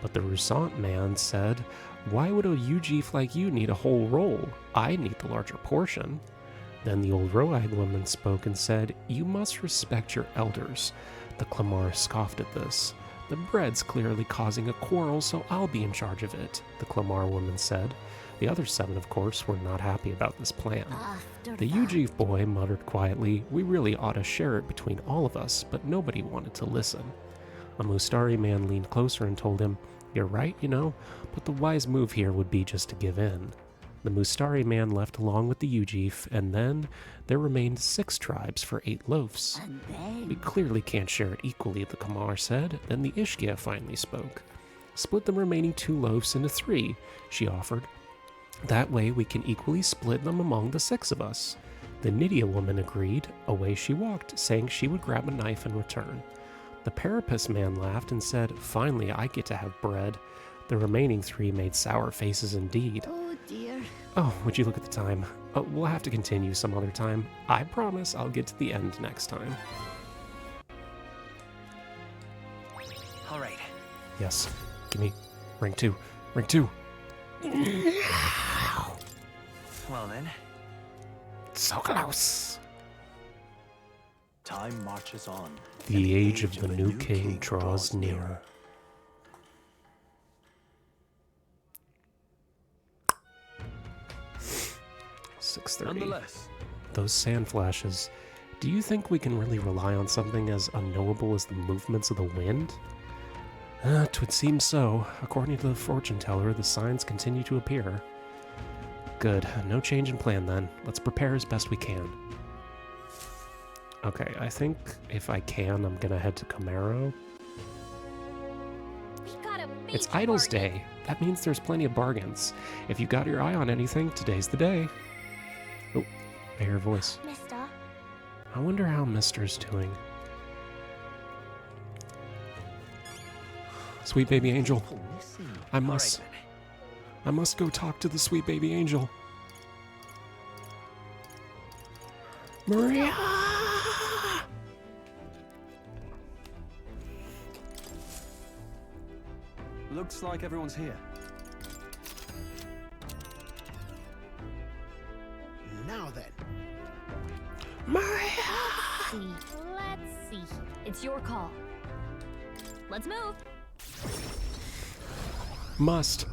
But the Rusant man said, "Why would a Ujif like you need a whole roll? I need the larger portion." Then the old Roag woman spoke and said, "You must respect your elders." The Clamar scoffed at this. "The bread's clearly causing a quarrel, so I'll be in charge of it," the Clamar woman said. The other 7, of course, were not happy about this plan. The Ujif boy muttered quietly, "We really ought to share it between all of us," but nobody wanted to listen. A Mustari man leaned closer and told him, "You're right, you know, but the wise move here would be just to give in." The Mustari man left along with the Ujif, and then there remained 6 tribes for 8 loaves. "We clearly can't share it equally," the Kamar said. Then the Ishkia finally spoke. "Split the remaining 2 loaves into 3, she offered. "That way we can equally split them among the 6 of us." The Nydia woman agreed. Away she walked, saying she would grab a knife and return. The Parapus man laughed and said, "Finally, I get to have bread." The remaining 3 made sour faces indeed. Oh dear. Oh, would you look at the time? We'll have to continue some other time. I promise I'll get to the end next time. All right. Yes. Give me ring 2. Ring 2. Well then. So close. Time marches on. The age of the new king draws near. Nonetheless. Those sand flashes. Do you think we can really rely on something as unknowable as the movements of the wind? Twould seem so. According to the fortune teller, the signs continue to appear. Good. No change in plan then. Let's prepare as best we can. Okay, I think if I can, I'm gonna head to Camaro. It's Idol's Day. That means there's plenty of bargains. If you got your eye on anything, today's the day. Oh, I hear a voice. Mister? I wonder how Mister's doing. Sweet baby angel. I must go talk to the sweet baby angel. Maria! Looks like everyone's here. Now then. Maria! Let's see. It's your call. Let's move. Must.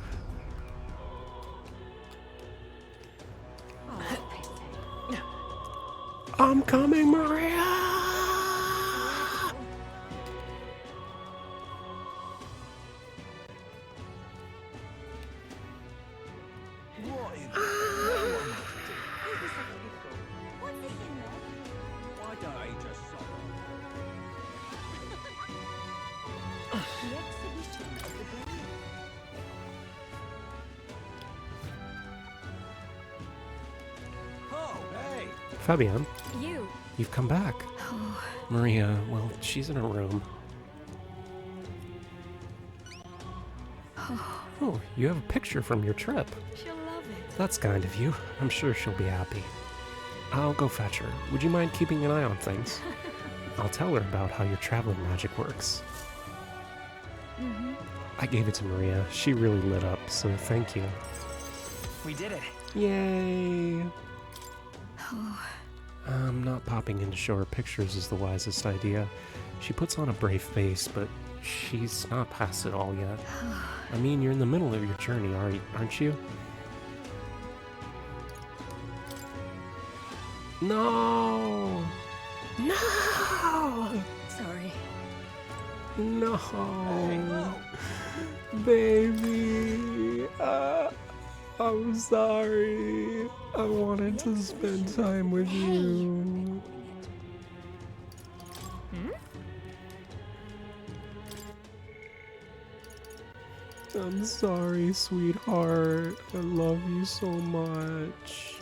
I'm coming, Maria! Why don't I just stop? Oh, hey! Fabian, You. you've come back. Maria, well, she's in her room. Oh, you have a picture from your trip. She'll love it. That's kind of you. I'm sure she'll be happy. I'll go fetch her. Would you mind keeping an eye on things? I'll tell her about how your traveling magic works. I gave it to Maria. She really lit up, so thank you. We did it. Yay! Not popping in to show her pictures is the wisest idea. She puts on a brave face, but she's not past it all yet. I mean, you're in the middle of your journey, aren't you? No! No! Sorry. No! Baby! I'm sorry. I wanted to spend time with you. I'm sorry, sweetheart. I love you so much.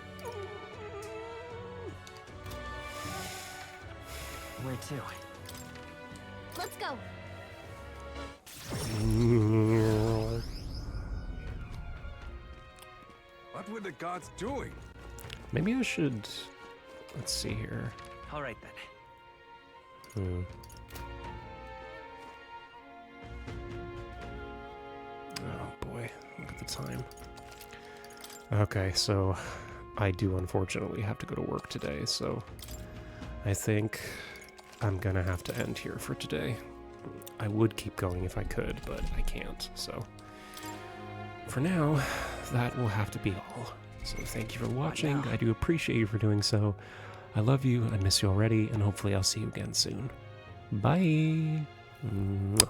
Where to? Let's go. were the gods doing? Maybe I should... Let's see here. All right then. Oh boy, look at the time. Okay, so I do unfortunately have to go to work today, so I think I'm gonna have to end here for today. I would keep going if I could, but I can't, so for now, that will have to be all. So thank you for watching. I do appreciate you for doing so. I love you, I miss you already, and hopefully I'll see you again soon. Bye! Mwah.